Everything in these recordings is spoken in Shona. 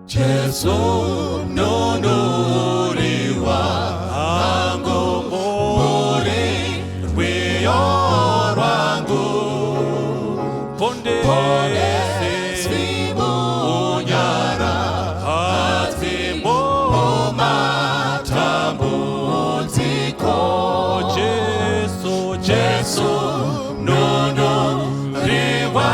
Jesu nunuriwa hangu muri rwiyo rwangu ponde simu nyara hatimo matambuziko Jesu nunuriwa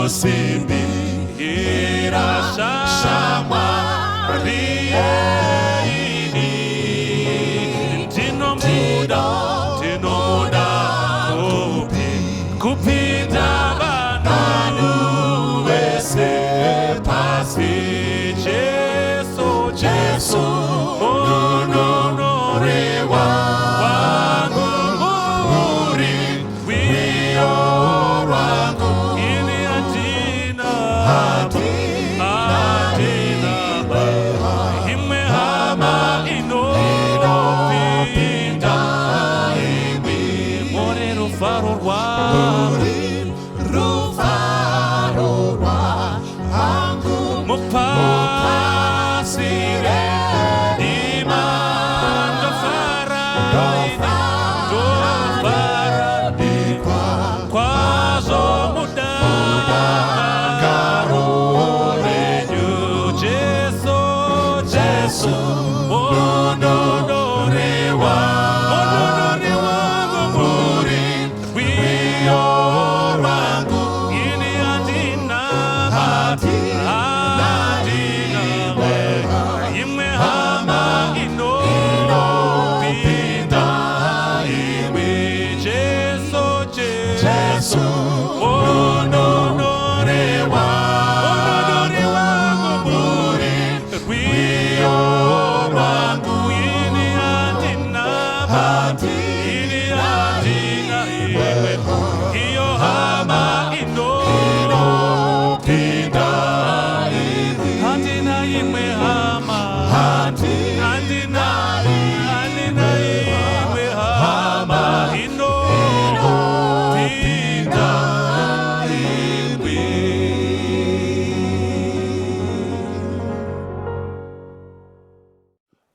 Simbi irasha shamarie ini tinomuda kupinda vanhu vese pasi Jesu unonorewa wangu muri rwiyo rwangu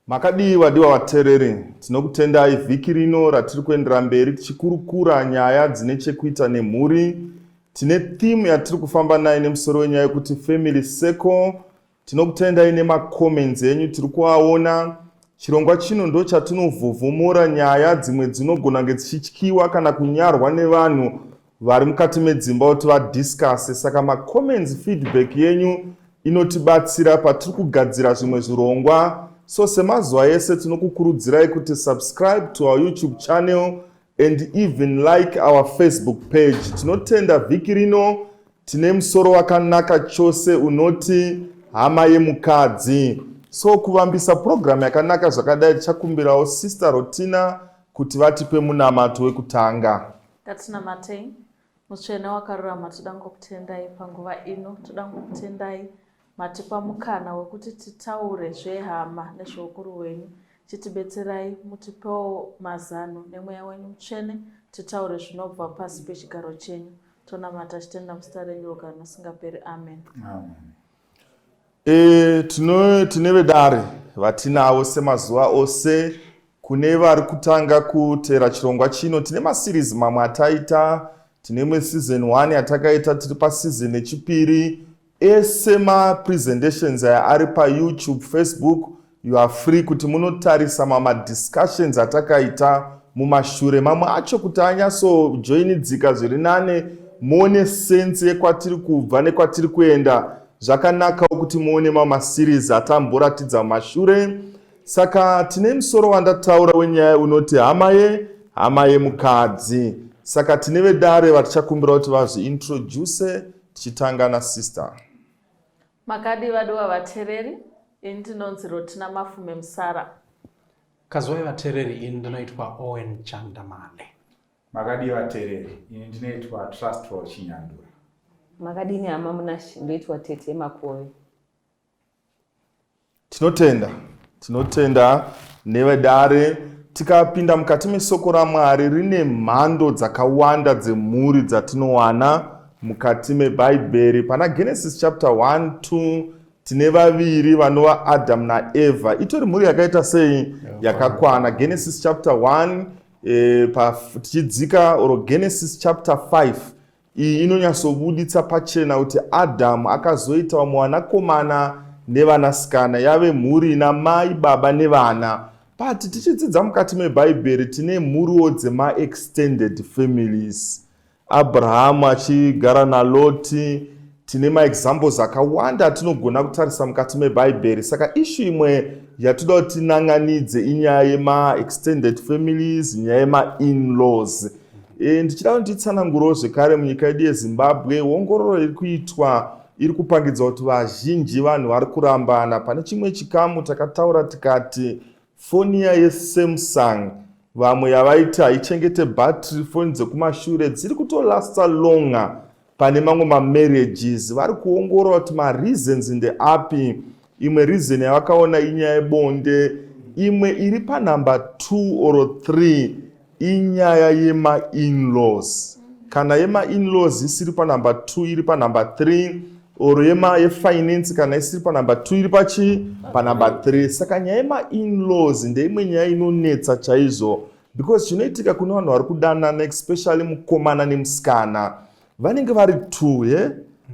Makadiwa diwa vatereri, tinokutendai vhiki rino ratiri kuendera mberi tichikurukura nyaya dzine chekuita nemhuri. Tine theme yatiri kufamba nayo nemusoro wenyaya yekuti family circle. Tinokutendai nemacomments enyu tiri kuaona. Chirongwa chino ndo chatinovhuvhumura nyaya dzimwe dzinogona kunge dzichityiwa kana kunyarwa nevanhu vari mukati medzimba kuti vadiscase. Saka macomments, feedback yenyu inotibatsira patiri kugadzira zvimwe zvirongwa. So semazuva ese tinokukurudzirai kuti subscribe to our YouTube channel and even like our Facebook page. Tinotenda vhiki rino tine musoro wakanaka chose unoti hama yemukadzi. So kuvambisa program yakanaka zvakadai tichakumbirawo Sister Rotina kuti vatipe munamato wekutanga. Matei, mutsvene wakarurama, toda kutendai panguva ino, toda kutendai matipa mukana wekuti titaure zvehama nezveukuru hwenyu. Chitibetserai mutipewo mazano nemweya wenyu mutsvene, titaure zvinobva pasi pechigaro chenyu. Tonamata tichitenda muzita renyu risingaperi. Amen. Tine vedare vatinavo semazuva ose. Kune vari kutanga kuteera chirongwa chino, tine maseries mamwe ataita tine imwe season 1 yatakaita tiri paseason yechipiri. Ese mapresentations aya ari paYouTube, Facebook. You are free kuti munotarisa discussions atakaita mumashure. Mamwe acho kuti anyatsojoinidzika zviri nane, muone sense yekwatiri kubva nekwatiri kuenda. Zvakanakawo kuti muone maseries atamboratidza mumashure. Saka tine musoro wandataura wenyaya unoti hama yemukadzi. Saka tine vedare vatichakumbira kuti vazviintroduce, tichitanga nasister. Makadi vadiwa vatereri, ini ndinonzi Rotina Mafume Musara. Kazoi vatereri, ini ndinoitwa Owen Chandamale. Makadi vatereri, ini ndinoitwa Trustful Chinyandura. Makadini Hama Munashi, ndoitwa Tete Makove. Tinotenda nevedare. Tikapinda mukati mesoko raMwari rine mhando dzakawanda dzemhuri dzatinowana mukati meBhaibheri. Pana Genesis chapter 1, 2 tine vaviri vanova Adam naEva. Itori mhuri yakaita sei yakakwana. Genesis chapter 1 tichidzika oro Genesis chapter 5 iyi inonyatsobuditsa pachena kuti Adam akazoita mwanakomana nevanasikana, yave mhuri ina mai, baba nevana. But tichidzidza mukati meBhaibheri tine mhuriwo dzema-extended families. Abrahamu achigara naLoti, tine maexamples akawanda atinogona kutarisa mukati meBhaibheri. Saka ishu imwe yatoda kuti tinanganidze inyaya yema-extended families, nyaya yema-in-laws. Ndichida kuti nditsanangurewo zvekare munyika yedu yeZimbabwe, ongororo iri kuitwa iri kupangidza kuti vazhinji vanhu vari kurambana. Pane chimwe chikamu takataura tikati foni yeSamsung vamwe yavaita haichengete battery, foni dzekumashure dziri kutolasta longa pane mamwe mamarriages. Vari kuongorora kuti mareasons ndeapi. Imwe reason yavakaona inyaya yebonde, imwe iri panumber 2 or 3 inyaya yema-in-laws. Kana yema-in-laws isiri panumber 2 iri panumber 3, oro yefinance kana isiri panumber 2 iri panumber 3. Saka nyaya yema-in-laws ndeimwe nyaya inonetsa chaizvo, because zvinoitika kune vanhu vari kudanana, especially mukomana nemusikana, vanenge vari 2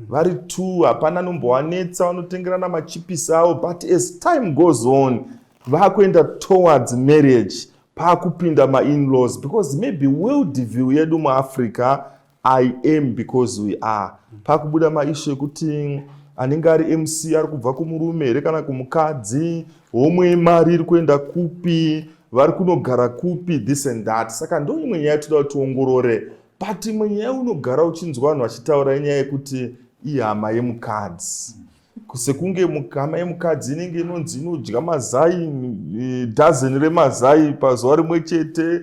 vari 2, hapana nombowanetsa, vanotengerana machipisi avo. But as time goes on, vakuenda towards marriage, pakupinda ma-in-laws, because maybe world view yedu muAfrica I am because we are. Pakubuda maishu ekuti anenge ari MC ari kubva kumurume here kana kumukadzi, homwe yemari iri kuenda kupi, vari kunogara kupi, this and that. Saka ndo imwe nyaya toda kuti tiongorore. But imwe nyaya unogara uchinzwa vanhu vachitaura inyaya yekuti ihama yemukadzi. Sekunge hama yemukadzi inenge inonzi inodya mazai, dozen remazai pazuva rimwe chete,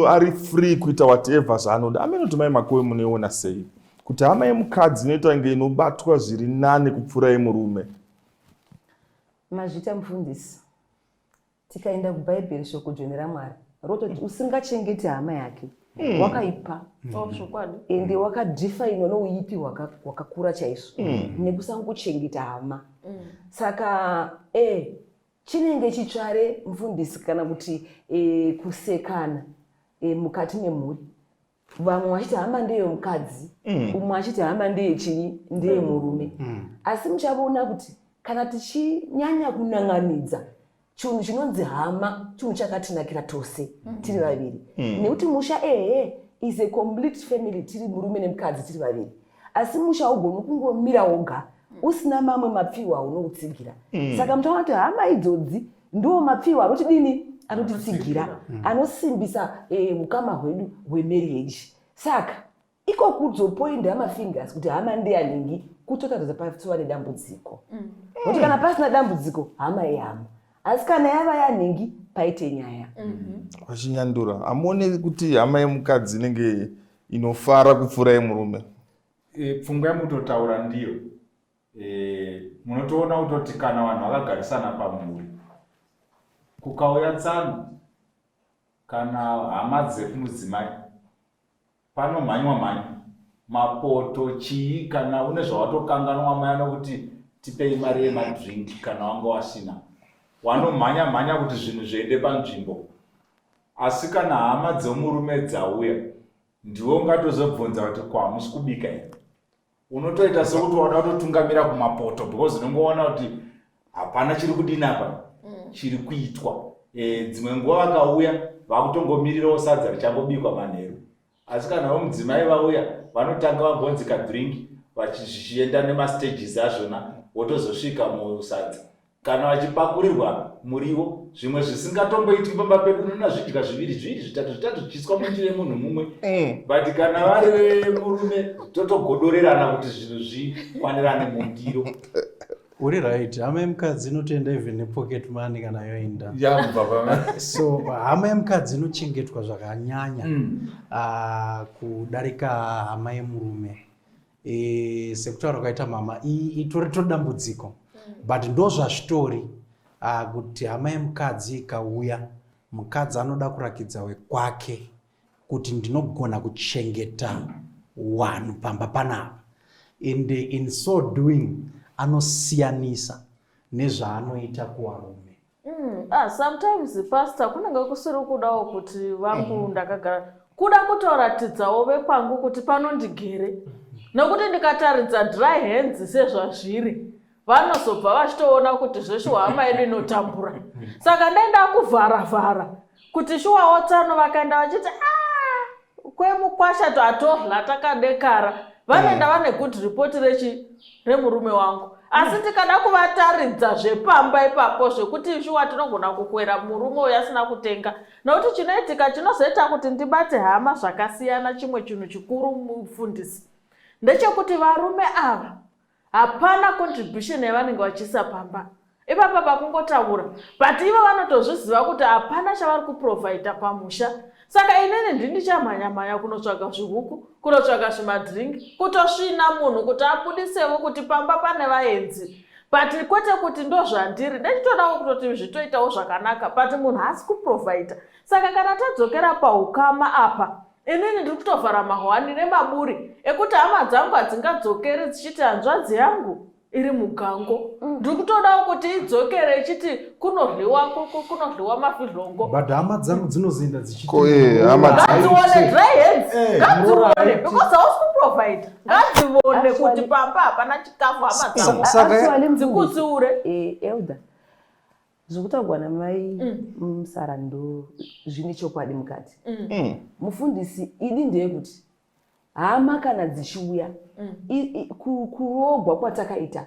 ari free kuita whatever zvaanoda. Amenoti mai Makowe munoiona sei kuti hama yemukadzi inoita nge inobatwa zviri nane kupfuura yemurume? Mazvita mufundisi, tikaenda kuBhaibheri shoko joni raMwari rototi usingachengeti hama yake wakaipa, ende wakadhifainwa nouipi wakakura chaizvo nekusangochengeta hama. Saka chinenge chitsvare mufundisi kana kuti kusekana mukati memhuri. Vamwe vachiti hama ndeye mukadzi, umwe achiti hama ndeye murume. Asi muchavaona kuti kana tichinyanya kunanganidza chinhu chinonzi hama, chinhu chakatinakira tose tiri vaviri. Nekuti musha is a complete family, tiri murume nemukadzi tiri vaviri. Asi musha ugoni kungomira woga usina mamwe mapfiwa aunokutsigira. Saka mutaona kuti hama idzodzi ndo mapfiwa anotidini, anotitsigira, anosimbisa ukama hwedu hwemarriage. Saka iko kudzopoinda yamafingers kuti hama ndeyanhingi kutotaridza patova nedambudziko. Kuti kana pasina dambudziko hama yehama, asi kana yava yanhingi paite nyaya. Vachinyandura, amuone kuti hama yemukadzi inenge inofara kupfuura yemurume? Pfungwa yamutotaura ndiyo. Munotoona kutoti kana vanhu vakagarisana pamhuri, kukauya tsano kana hama dzekumudzimai, panomhanywa mapoto chii, kana une zvawatokanganwa mai anokuti tipei mari yemadrink kana wanga wasina, wanomhanya kuti zvinhu zviende panzvimbo. Asi kana hama dzemurume dzauya, ndiwo ungatozobvunza kuti kwamusi kubika here. Unotoita sekuti wada kutotungamira kumapoto because unongoona kuti hapana chiri kudini apa chiri kuitwa. Dzimwe nguva vakauya vakutongomirirawo sadza richangobikwa manheru. Asi kana mudzimai vauya vanotanga vambonzi kadrink vachienda nemastages azvona wotozosvika musadza. Kana vachipakurirwa muriwo zvimwe zvisingatomboitwi pamba pedu unoona zvidya zviviri zvitatu zvichiiswa mundiro yemunhu mumwe. But kana vari murume totogodorerana kuti zvinhu zvikwanirane mundiro. Uri right. Hama yemukadzi inotoenda even nepocket money kana yoenda. So hama yemukadzi inochengetwa zvakanyanya kudarika hama yemurume. Sekutaura kwakaita mama itori dambudziko. But ndo zvazvitori kuti hama yemukadzi ikauya, mukadzi anoda kurakidza wekwake kuti ndinogona kuchengeta wanhu pamba panapa. And in so doing anosiyanisa nezvaanoita kuvarume. Sometimes pastor kunenge kusiri kudawo kuti vangu ndakagara kuda kutoratidzawo vekwangu kuti panondigere. Nokuti ndikataridza dry hands sezvazviri vanozobva vachitoona kuti zveshe hama yedu inotambura. Saka ndaenda kuvhara kuti shuwa wotsano vakaenda vachiti kwemukwasha tatodla takadekara. Vanoenda vane good report remurume wangu. Asi tikada kuvataridza zvepamba ipapo zvekuti shuwa tinogona kukwera murume uyu asina kutenga. Nokuti chinoitika chinozoita kuti ndibate hama zvakasiyana. Chimwe chinhu chikuru mufundisi ndechekuti varume ava hapana contribution yavanenge vachiisa pamba. Ipapa pakungotaura but ivo vanotozviziva kuti hapana chavari kuprovide pamusha. Saka inini ndini chamhanya kunotsvaga zvihuku, kunotsvaga zvimadrink, kutosvina munhu kuti abudisewo kuti pamba pane vaenzi. But kwete kuti ndo zvandiri ndechitodawo kutoti zvitoitawo zvakanaka but munhu haasi kuprovide. Saka kana tadzokera paukama apa inini ndiri kutovhara mahwani nemaburi ekuti hama dzangu hadzingadzokeri dzichiti hanzvadzi yangu iri mugango. Ndiri kutodawo kuti idzokere ichiti kunodliwa mafidhlongo. But hama dzangu dzinozoenda dzichiti ngadzione dry hands. Ngadzione because hausi kuprovide. Ngadzione kuti pamba hapana chikafu hama dzangu dzikutsiure. Elder zvokutaurwa namai Musara ndo zvine chokwadi mukati. Mufundisi idi ndeyekuti hama kana dzichiuya kurogwa kwatakaita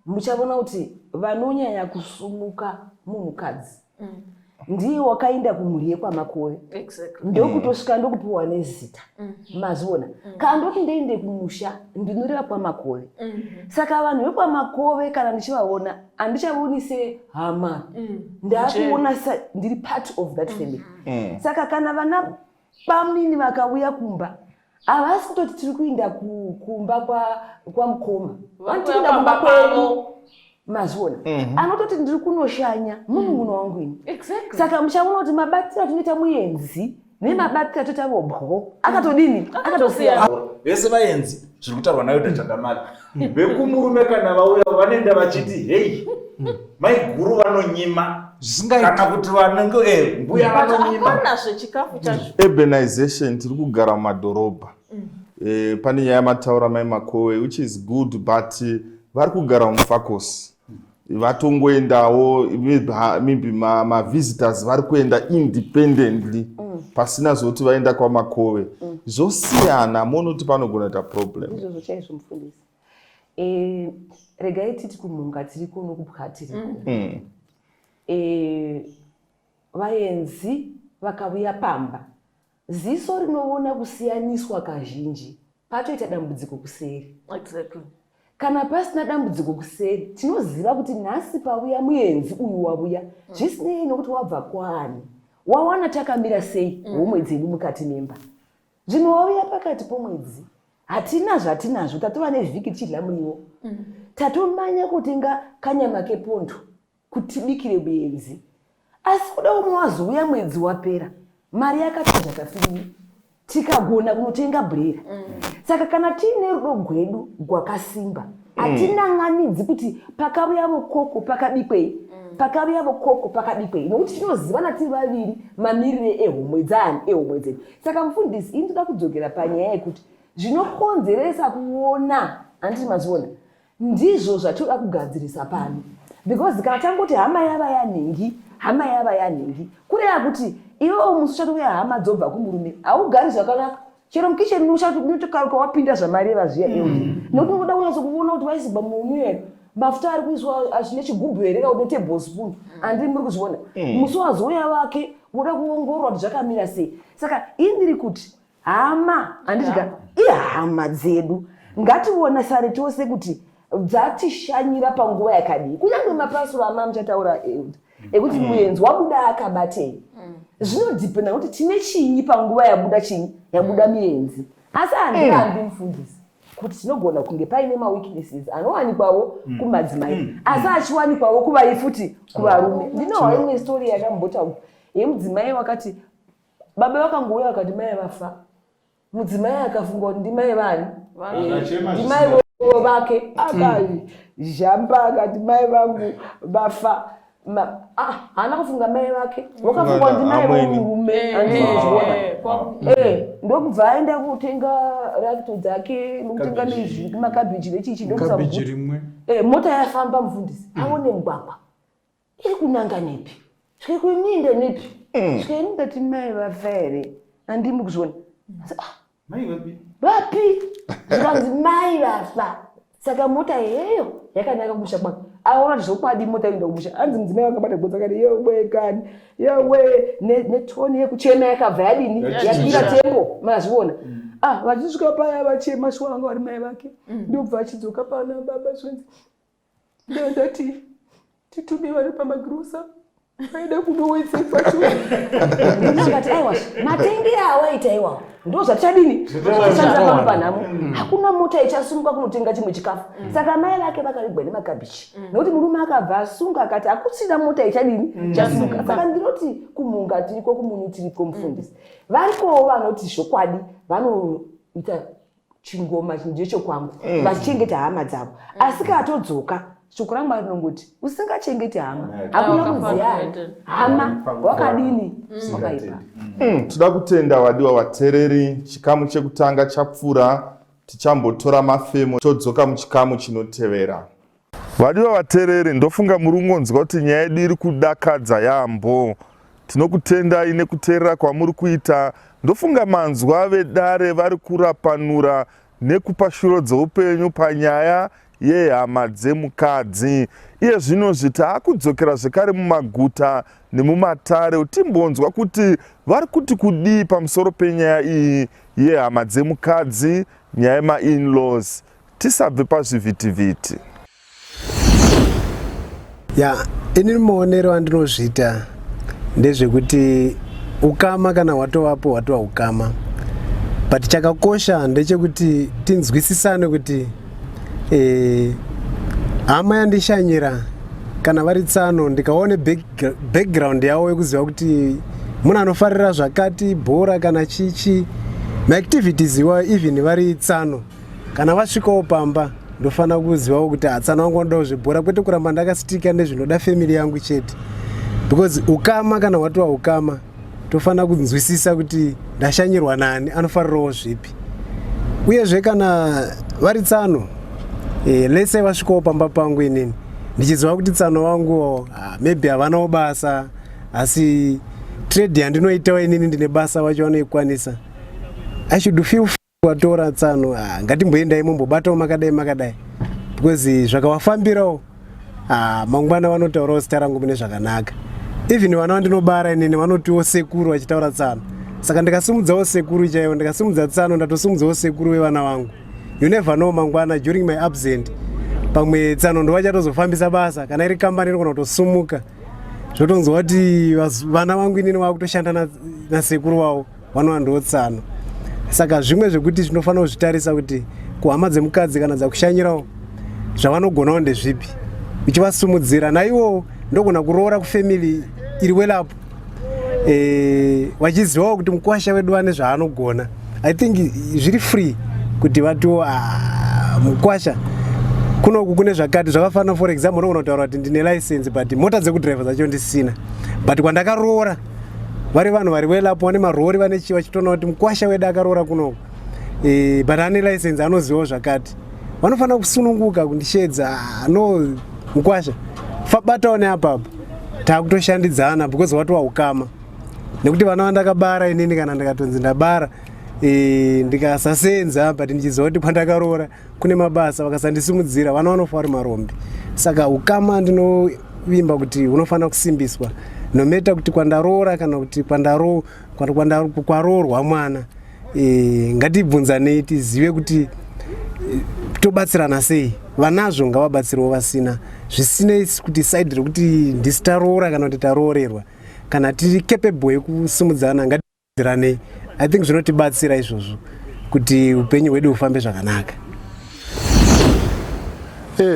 muchavona kuti vanonyanya kusumuka munhukadzi ndiye wakaenda kumhuri yekwamakove. Ndokutosvika ndokupiwa nezita maziona kana ndoti ndeinde kumusha ndinoreva kwamakove. Saka vanhu vekwamakove kana ndichivaona handichavaoni sehama, ndakuona ndiri part of that family. Saka kana vana bamini vakauya kumba havasi kutoti tiri kuinda kumba kwamukoma, vanotikuinda kumba kwenyu maziona. Anototi ndiri kunoshanya munun'una wangu ini. Saka muchaona kuti mabatiro atinoita muenzi nemabatiro atoita vobho akatodini akatosiyana. Vese vaenzi zviri kutaurwa nayo Chandamali vekumurume kana vauya vanoenda vachiti hei maiguru vanonyima kana kuti vanenge mbuya vanonyima. Urbanization tiri kugara mumadhorobha. Pane nyaya yamataura mai Makowe which is good but vari kugara mufakosi. Vatongoendawo maybe mavisitors vari kuenda independently pasina zoti vaenda kwaMakowe. Zvosiyana monoti panogona kuita problem. Izvozvo chaizvo mufundisi. Regai titi kumhunga tiri kuno kubwa tiriko. Vaenzi vakauya pamba ziso rinoona kusiyaniswa kazhinji patoita dambudziko kuseri. Kana pasina dambudziko kuseri tinoziva kuti nhasi pauya muenzi uyu wauya zvisinei nokuti wabva kwani wawana takamira sei womwedzi edu mukati memba. Zvimwe wauya pakati pomwedzi hatina zvatinazvo, tatova nevhiki tichidya muriwo, tatomanya kutenga kanyama kepondo kuti tibikire muenzi, asi kuda umwe wazouya mwedzi wapera mari yakati zvakafiriri tikagona kunotenga bhurera. Saka kana tiine rudo gwedu gwakasimba hatinanganidzi kuti pakauya vokoko pakabikwei pakavi yavo koko pakadikwei nokuti tinozivana tiri vaviri mamirire ehomwe dzedu. Saka mufundisi ini toda kudzokera panyaya yekuti zvinokonzeresa kuona handiti maziona ndizvo zvatoda kugadzirisa pano, because kana tangoti hama yava yanhingi kureva kuti iwewo musi uchatouya hama dzobva kumurume haugari zvakanaka, chero mukicheni unotokaruka wapinda zvamareva zviya nokuti unoda kunyaso kuona kuti vaisibva munyu here, mafuta ari kuiswa achine chigubhu here kana kuti tablespoon handiri muri kuzviona. Musi wazouya wake unoda kuongorora kuti zvakamira sei. Saka indiri kuti hama handitika ihama dzedu ngationesane tose kuti dzatishanyira panguva yakadii. Kunyange mapasuro ama muchataura ekuti muenzi wabuda akabatei zvinodhipenda kuti tine chii panguva yabuda mienzi. Asi handirambi mufundisi kuti tinogona kunge paine maweaknesses anowanikwawo kumadzimai asi achiwanikwawo kuvai futi kuvarume. Ndinowa imwe stori yakambotaurwa yemudzimai wakati baba vakangouya vakati mai vafa, mudzimai akafunga kuti ndimai vani ndimai vake akazhamba akati mai vangu vafa. Haana kufunga mai vake wakafunga ndimai vomurume andizviona ndokubva aenda kutenga rakito dzake nokutenga makabhiji nechichi rimwe mota yafamba mufundisi aone mugwagwa iri kunanga nepi svike kunyinde nepi svike ndati mai vafa here handimi kuzviona vapi zvikanzi mai vafa. Saka mota iyeyo yakanaka kumusha kwake aona zvokwadi mota inoenda kumusha anzi mudzimai wakabata gotsi akati yewe kani yewe netoni yekuchema yakabva yadini yapinda tembo mazviona vachisvika paya vachema shuwa vanga vari mai vake ndobva achidzoka pana baba zvenzi ndati titume vari pamagirosa aida kunowetsefachuakati aiwa matengere awaita iwawo ndo zvatichadini zvichashandisa panhamo hakuna mota ichasumuka kunotenga chimwe chikafu. Saka mai vake vakarigwa nemakabichi nokuti murume akabva asunga akati hakusina mota ichadini chasumuka. Saka ndinoti kumunga tiriko kumunyu tiriko mufundisi varikowo vanoti zvokwadi vanoita chingoma ndechokwangu vachichengeta hama dzavo asi katodzoka shoko raMwari rinongoti usingachengeti hama hakuna kuziya hama wakadini wakaipa. Toda kutenda wadiwa watereri, chikamu chekutanga chapfuura, tichambotora mafemo todzoka muchikamu chinotevera. Wadiwa watereri, ndofunga murungonzwa kuti nyaya yedu iri kudakadza yaambo. Tinokutendai nekuteerera kwamuri kuita. Ndofunga manzwa vedare vari kurapanura nekupa shuro dzeupenyu panyaya yehama dzemukadzi. Iye zvino takudzokera zvekare mumaguta nemumatare timbonzwa kuti vari kuti kudii pamusoro penyaya iyi yehama dzemukadzi, nyaya yema-in-laws. Tisabve pazvivhitivhiti. Ini muonero andinozviita ndezvekuti ukama kana watovapo watova ukama, but chakakosha ndechekuti tinzwisisane kuti hama yandishanyira kana vari tsano ndikaone background yavo yekuziva kuti munhu anofarira zvakati bhora kana chichi maactivities iwa even vari tsano kana vasvikawo pamba ndofanira kuzivawo kuti tsano wangu wanodawo zvebhora kwete kuramba ndakasitika nezvinoda family yangu chete, because ukama kana watova ukama tofanira kunzwisisa kuti ndashanyirwa nani anofarirawo zvipi. Uyezve kana vari tsano lese vasvikawo pamba pangu inini ndichiziva kuti tsano wangu maybe havanawo basa asi trade yandinoitawo inini ndine basa wacho vanoikwanisa, I should feel watora tsano ngatimboendai mumbobatawo makadai because zvakavafambirawo mangwana vanotaurawo zita rangu mune zvakanaka. Even vana vandinobara inini vanotiwo sekuru vachitaura tsano, saka ndikasimudzawo sekuru chaiwo, ndikasimudza tsano ndatosumudzawo sekuru vevana vangu. You never know mangwana during my absent pamwe tsano ndo vachatozofambisa basa kana iri kambani inogona kutosumuka zvotonzwa kuti vana vangu inini vakutoshanda nasekuru wavo vanova ndo tsano. Saka zvimwe zvekuti zvinofanira kuzvitarisa kuti kuhama dzemukadzi kana dzakushanyirawo zvavanogonawo ndezvipi uchivasumudzira naiwo ndogona kuroora kufamily iri welapo vachizivawo kuti mukwasha wedu vane zvaanogona. I think zviri free kuti vatiwo mukwasha kunoku kune zvakati zvakafanana. For example, unogona kutaura kuti ndine license but mota dzekudriva dzacho ndisina, but kwandakaroora vari vanhu vari welapo vane marori vane chiva chitoona kuti mukwasha wedu akaroora kunoku, but ane license anozivawo zvakati, vanofanira kusununguka kundishedza. No mukwasha batawo neapapo taakutoshandidzana because watova ukama, nekuti vana vandakabara inini kana ndikatonzi ndabara ndikasasenza but ndichiziva kuti pandakaroora kune mabasa vakasandisimudzira vana vanofa vari marombe. Saka ukama ndinovimba kuti unofanira kusimbiswa, nometa kuti kwandaroora kana kuti kwaroorwa mwana, ngatibvunzanei tizive kuti tobatsirana sei. Vanazvo ngavabatsirewo vasina, zvisinei kuti side rekuti ndisitaroora kana kuti taroorerwa, kana tiri capable yekusimudzana ngatidziranei. I think zvinotibatsira izvozvo kuti upenyu hwedu hufambe zvakanaka.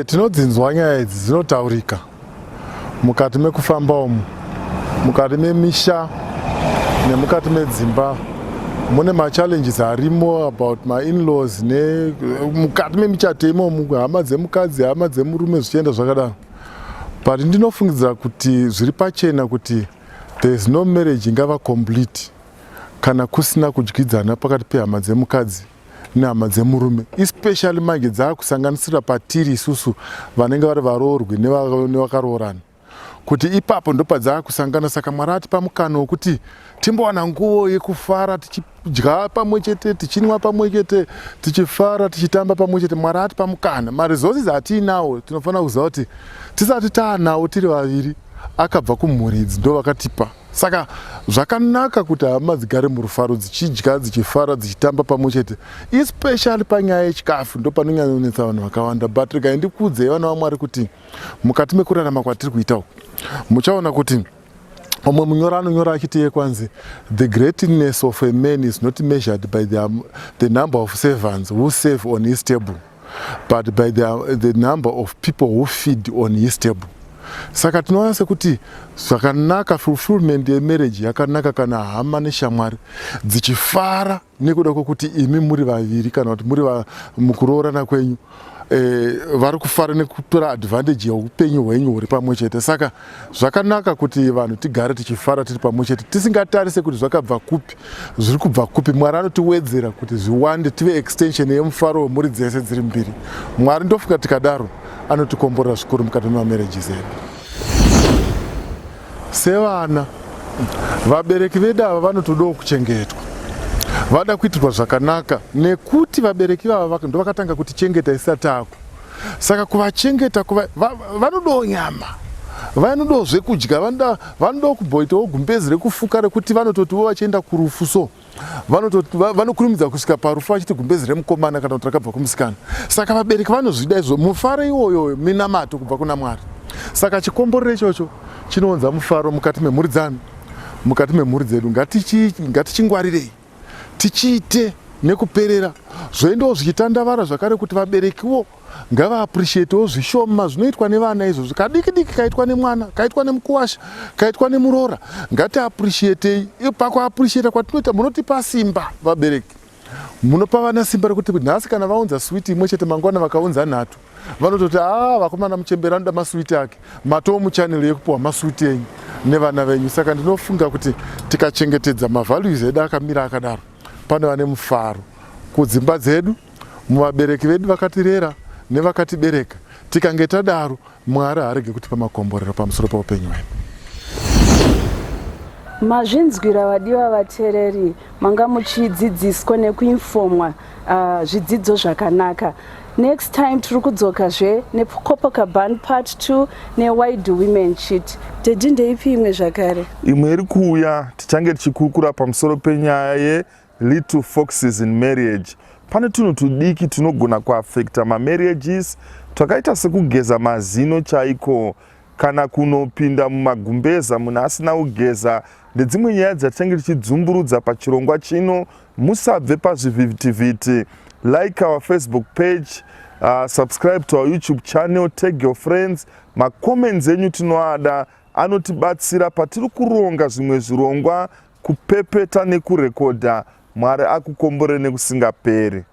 Tinodzinzwa nyaya idzi dzinotaurika mukati mekufamba umu, mukati memisha nemukati medzimba. Mune machallenges arimo about my in-laws mukati memichato imomu, hama dzemukadzi, hama dzemurume zvichienda zvakadaro. But ndinofungidzira kuti zviri pachena kuti there is no marriage ingava complete kana kusina kudyidzana pakati pehama dzemukadzi nehama dzemurume, especially manje dzaakusanganisira patiri isusu vanenge vari varoorwi nevakaroorana, kuti ipapo ndo padzaakusangana. Saka Mwari atipa mukana wekuti timbowana nguo yekufara, tichidya pamwe chete, tichinwa pamwe chete, tichifara, tichitamba pamwe chete. Mwari atipa mukana. Maresources atiinawo tinofanira kuziva kuti tisati taanawo tiri vaviri akabva kumhuri idzi ndo vakatipa. Saka zvakanaka kuti hama dzigare murufaro, dzichidya, dzichifara, dzichitamba pamwe chete, especially panyaya yechikafu ndo panonyanya kunetsa vanhu vakawanda. But regai ndikuudzei vana vaMwari kuti mukati mekurarama kwatiri kuitawo muchaona kuti umwe munyora anonyora achiti kwanzi, the greatness of a man is not measured by the number of servants who serve on his table, but by the number of people who feed on his table. Saka tinoona sekuti zvakanaka, fulfillment yemarriage yakanaka kana hama neshamwari dzichifara nekuda kwokuti imi muri vaviri kana kuti muri mukuroorana kwenyu vari kufara nekutora advantage yeupenyu hwenyu huri pamwe chete. Saka zvakanaka kuti vanhu tigare tichifara tiri pamwe chete, tisingatarise kuti zvakabva kupi, zviri kubva kupi. Mwari anotiwedzera kuti zviwande, tive extension yemufaro wemhuri dzese dziri mbiri. Mwari ndofunga tikadaro anotikomborera zvikuru mukati memamarriages edu. Sevana, vabereki vedu ava vanotodawo kuchengetwa, vada kuitirwa zvakanaka, nekuti vabereki vava ndo vakatanga kutichengeta isati ako. Saka kuvachengeta vanodawo nyama, vanodawo zvekudya, vanodawo kumboitawo gumbezi rekufuka rekuti vanototiwo vachienda kurufu, so vanokurumidza kusvika parufu vachiti gumbezi remukomana kana kuti rakabva kumusikana. Saka vabereki vanozvida izvo, mufaro iwoyo minamato kubva kuna Mwari. Saka chikomborero ichocho chinounza mufaro mukati memhuri dzanu, mukati memhuri dzedu. Ngatichingwarirei, tichiite nekuperera, zvoendawo zvichitandavara zvakare kuti vaberekiwo ngava appreciatewo zvishoma zvinoitwa nevana izvo, kadiki diki kaitwa nemwana, kaitwa nemukuwasha, kaitwa nemuroora. Ngati appreciatei. Pakuappreciata kwatinoita munotipa simba vabereki, munopa vana simba rekuti nhasi kana vaunza switi imwe chete mangwana vakaunza nhatu, vanototi vakomana muchembera anoda maswiti ake, matoo muchaneli yekupuwa maswiti enyu nevana venyu. Saka ndinofunga kuti tikachengetedza mavalues edu akamira akadaro, pane vane mufaro kudzimba dzedu, muvabereki vedu vakatirera nevakatibereka. Tikange tadaro, Mwari harege kutipa makomborero pamusoro paupenyu hwedu. Mazvinzwira vadiwa vateereri, manga muchidzidziswa nekuinfomwa zvidzidzo zvakanaka. Next time tiri kudzokazve neCopacabana part 2 ne-Why Do Women Cheat. Dedi ndeipi imwe zvakare? Imwe iri kuuya tichange tichikurukura pamusoro penyaya ye-little foxes in marriage. Pane tunhu tudiki tunogona kuaffecta mamarriages, twakaita sekugeza mazino chaiko, kana kunopinda mumagumbeza munhu asina kugeza, nedzimwe nyaya dzatichange tichidzumburudza pachirongwa chino. Musabve pazvivhitivhiti. Like our Facebook page, subscribe to our YouTube channel, tag your friends. Macomments enyu tinoada, anotibatsira patiri kuronga zvimwe zvirongwa, kupepeta nekurekodha. Mwari akukombore nekusingaperi.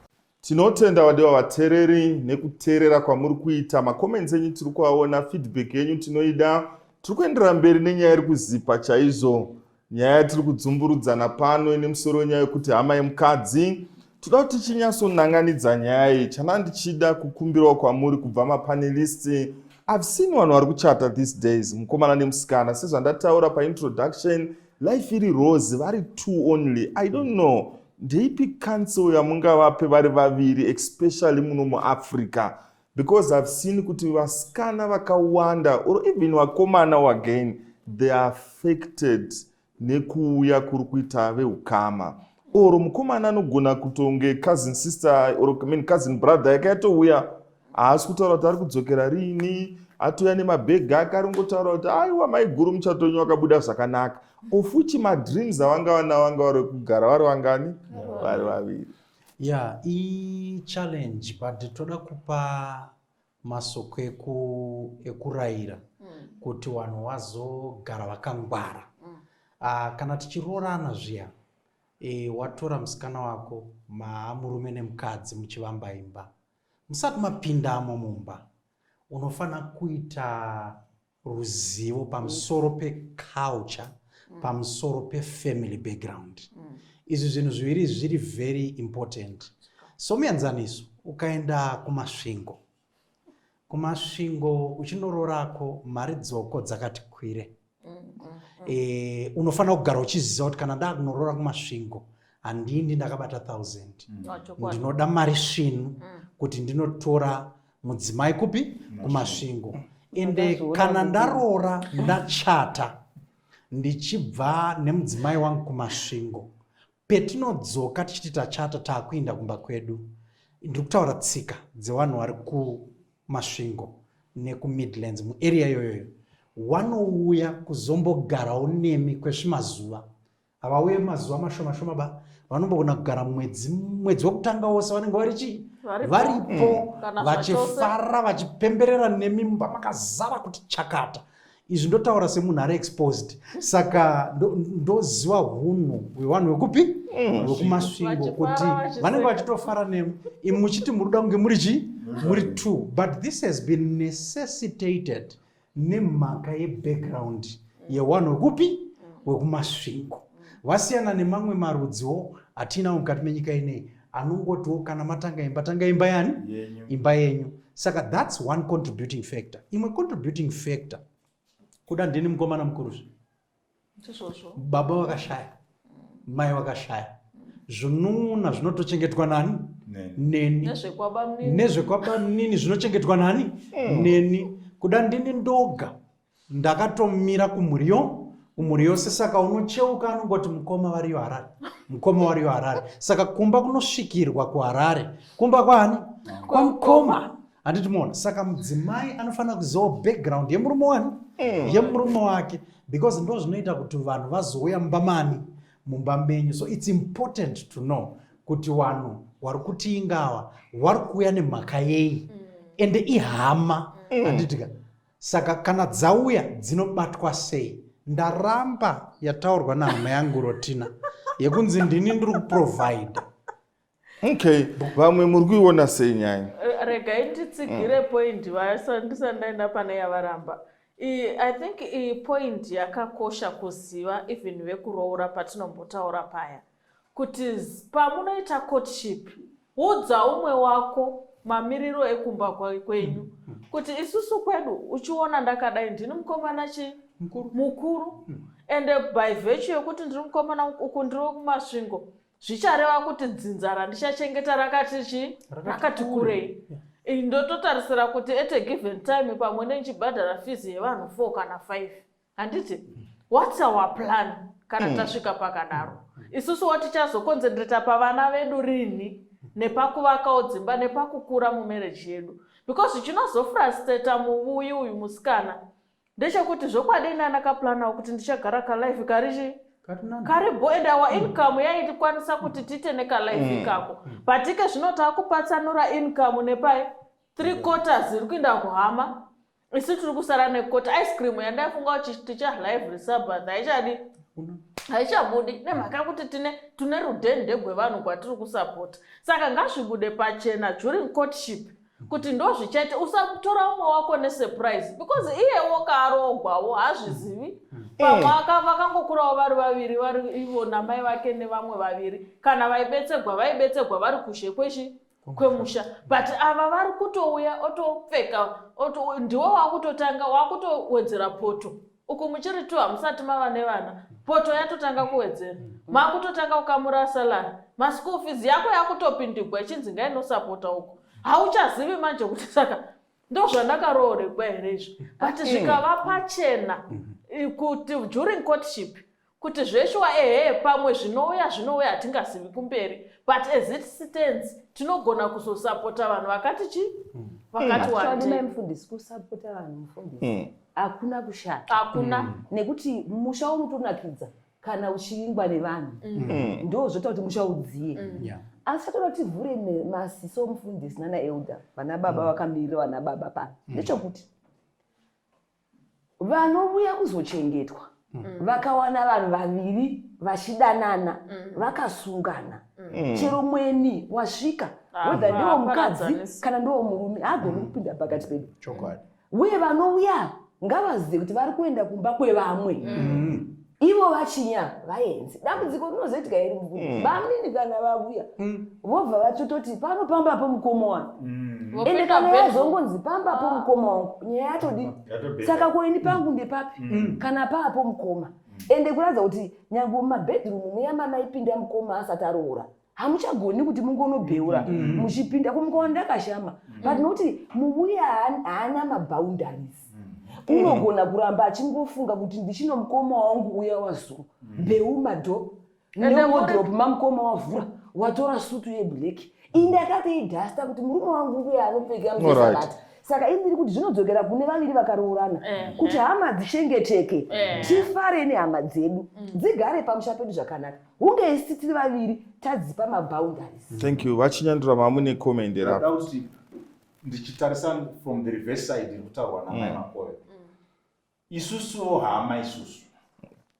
Tinotenda vadiwa vateereri nekuteerera kwamuri kuita. Makoments enyu tiri kuaona, feedback yenyu tinoida. Tiri kuendera mberi nenyaya iri kuzipa chaizvo, nyaya yatiri kudzumburudzana pano ine musoro wenyaya yekuti hama yemukadzi. Toda kuti tichinyatsonanganidza nyaya iyi. Chana ndichida kukumbirawo kwamuri kubva mapanelists. I've seen vanhu vari kuchata these days, mukomana nemusikana. Sezvandataura paintroduction, life iri rose, vari two only. I don't know. Ndeipi counsel yamungavape vari vaviri, especially muno muAfrica? Because I've seen kuti vasikana vakawanda, or even vakomana again, they are affected nekuuya kuri kuita veukama. Or mukomana anogona kutonge cousin sister, or cousin brother yakatouya, haasi kutaura kuti ari kudzokera rini, atoya nemabhegi ake aringotaura kuti aiwa maiguru muchato wenyu wakabuda zvakanaka. Of which madreams avanga nawo vanga vari kugara vari vangani? Vari vaviri. Yeah, challenge, but toda kupa masoko ekurayira kuti vanhu vazogara vakangwara. Kana tichiroorana zviya, watora musikana wako, murume nemukadzi muchivamba imba, musati mapindamo mumba, unofana kuita ruzivo pamusoro peculture, pamusoro pefamily background. Izvi zvinhu zviviri zviri very important. Somuenzaniso, ukaenda kumasvingo uchinororako, mari dzoko dzakati kwire. Unofana kugara uchiziva kuti kana ndakunorora kumasvingo handindi ndakabata 1000. Ndinoda mari svinu kuti ndinotora mudzimai kupi? Kumasvingo. Ende kana ndarora ndachata ndichibva nemudzimai wangu kumasvingo, petinodzoka tichiti tachata taakuenda kumba kwedu, ndiri kutaura tsika dzevanhu vari kumasvingo nekumidlands muarea iyoyo, vanouya kuzombogarawo nemi kwezvimazuva. Havauye mazuva mashoma ba, vanombogona kugara mwedzi wekutanga wose vanenge varipo vachifara vachipemberera nemi mumba makazara kuti chakata. Izvi ndotaura semunhu ari exposed. Saka ndoziva hunhu hwevanhu vekupi? Vekumasvingo kuti vanenge vachitofara nemi. Imi muchiti murikuda kunge muri two. But this has been necessitated nemhaka yebackground yevanhu vekupi? Vekumasvingo. Vasiyana nemamwe marudziwo atinawo mukati menyika ineyi, anongotiwo kana matanga imba, tanga imba yani? Imba yenyu. Saka that's one contributing factor. Imwe contributing factor, kuda ndini mukomana mukuru, baba vakashaya, mai vakashaya, zvinun'una zvinotochengetwa nani? Neni. Nezvekwaba nini zvinochengetwa nani? Neni. Kuda ndini ndoga ndakatomira kumhuri yose. Saka unocheuka anongoti mukoma variyo Harare. Saka kumba kunosvikirwa kuHarare, kumba kwani? Kwamukoma. Handiti muona. Saka mudzimai anofana kuziva background yemurume wani? Yemurume wake, because ndo zvinoita kuti vanhu vazouya mumba menyu. So it's important to know kuti vanhu vari kutiingava vari kuuya nemhaka yei, ende ihama. Handitika. Saka kana dzauya dzinobatwa sei? Ndaramba yataurwa nahama yangu Rotina yekunzi ndini ndiri kuprovide. Okay, vamwe muri kuiona sei nyaya? Regai nditsigire point ndisandaenda pane yavaramba. I think point yakakosha kuziva even vekuroora patinombotaura paya, kuti pamunoita courtship udza umwe wako mamiriro ekumba kwenyu, kuti isusu kwedu uchiona ndakadai ndini mukomana mukuru, ende by virtue yekuti ndiri mukomana uku ndiri kumasvingo, zvichareva kuti dzinzara ndichachengeta rakati kurei. Ndototarisira kuti at a given time pamwe nechibhadhara fees yevanhu 4 kana 5. Handiti, what's our plan kana tasvika pakadaro? Isusu tichazoconcentrata pavana vedu rini, nepakuvakawo dzimba, nepakukura mumarriage yedu. Because chinozofrustrata uyu musikana ndechekuti zvokwadi ina ndakaplanawo kuti ndichagara kalife karibo, and our income yaitikwanisa kuti tite nekalife kako. Patike zvino takupatsanura income nepai 3/4 iri kuenda kuHama, isi tiri kusara nekota. Ice cream yandaifunga kuti ticha live resabath haichadi haichabudi nemhaka kuti tine rudhende gwevanhu kwatiri kusapota. Saka ngazvibude pachena during courtship kuti ndo zvichaite, usatora umwe wako nesurprise because iyewo kaarogwawo hazvizivi. Pamwe vakangokurawo vari vaviri vari ivo namai vake nevamwe vaviri, kana vaibetsegwa vari kushe kwemusha, but ava vari kutouya otopfeka ndiwo wakutotanga wakutowedzera poto uku muchiri tu hamusati mava nevana, poto yatotanga kuwedzera, makutotanga ukamurasala maschool fees yako yakutopindigwa ichinzi ngainosapota uku, hauchazivi manje kuti saka ndozvandakarorekwa here izvi. But zvikava pachena kuti during courtship kuti zveshuwa pamwe zvinouya hatingazivi kumberi, but as it stands tinogona kuzosapota vanhu vakati vakati wati mufundisi kusapota vanhu mufundisi hakuna kushata, hakuna nekuti musha unotonakidza kana uchingwa nevanhu, ndo zvota kuti musha udziye. Asi chatoda kuti tivhure masiso mufundisi nana elder vana baba vakamirira vana baba pano ndechokuti vanouya kuzochengetwa vakawana vanhu vaviri vachidanana vakasungana, chero mweni wasvika whether ndiwo mukadzi kana ndiwo murume hagoni kupinda pakati pedu, uye vanouya ngavazive kuti vari kuenda kumba kwevamwe, ivo vachinya vaenzi. Dambudziko rinozoitika iri muvudzi vamini kana vabuya vobva vachototi panopambapo mukoma wangu, ende kana yazongonzi pambapo mukoma wangu nyaya yatodi, saka kueni pangu ndepapi kana paapo mukoma, ende kuratidza kuti nyange mumabhedroom muya mamaipinda mukoma asati aroora hamuchagoni kuti mungonobheura muchipinda kumukoma ndakashama, but nokuti mubuya haana maboundaries. Unogona kuramba achingofunga kuti ndichino mukoma wangu uya wazuru mbeu madho newardrobe mamukoma wavhura watora sutu yeblack inde akatoidhasta kuti murume wangu nguya anopfeka musabata. Saka indiri kuti zvinodzokera kune vaviri vakaroorana kuti hama dzichengeteke, tifare nehama dzedu dzigare pamusha pedu zvakanaka, hunge isi tiri vaviri tadzipa maboundaries. Thank you. Vachinyandura mamune comment era ndichitarisa from the reverse side kutaurwa namai makoyo, isusu hama isusu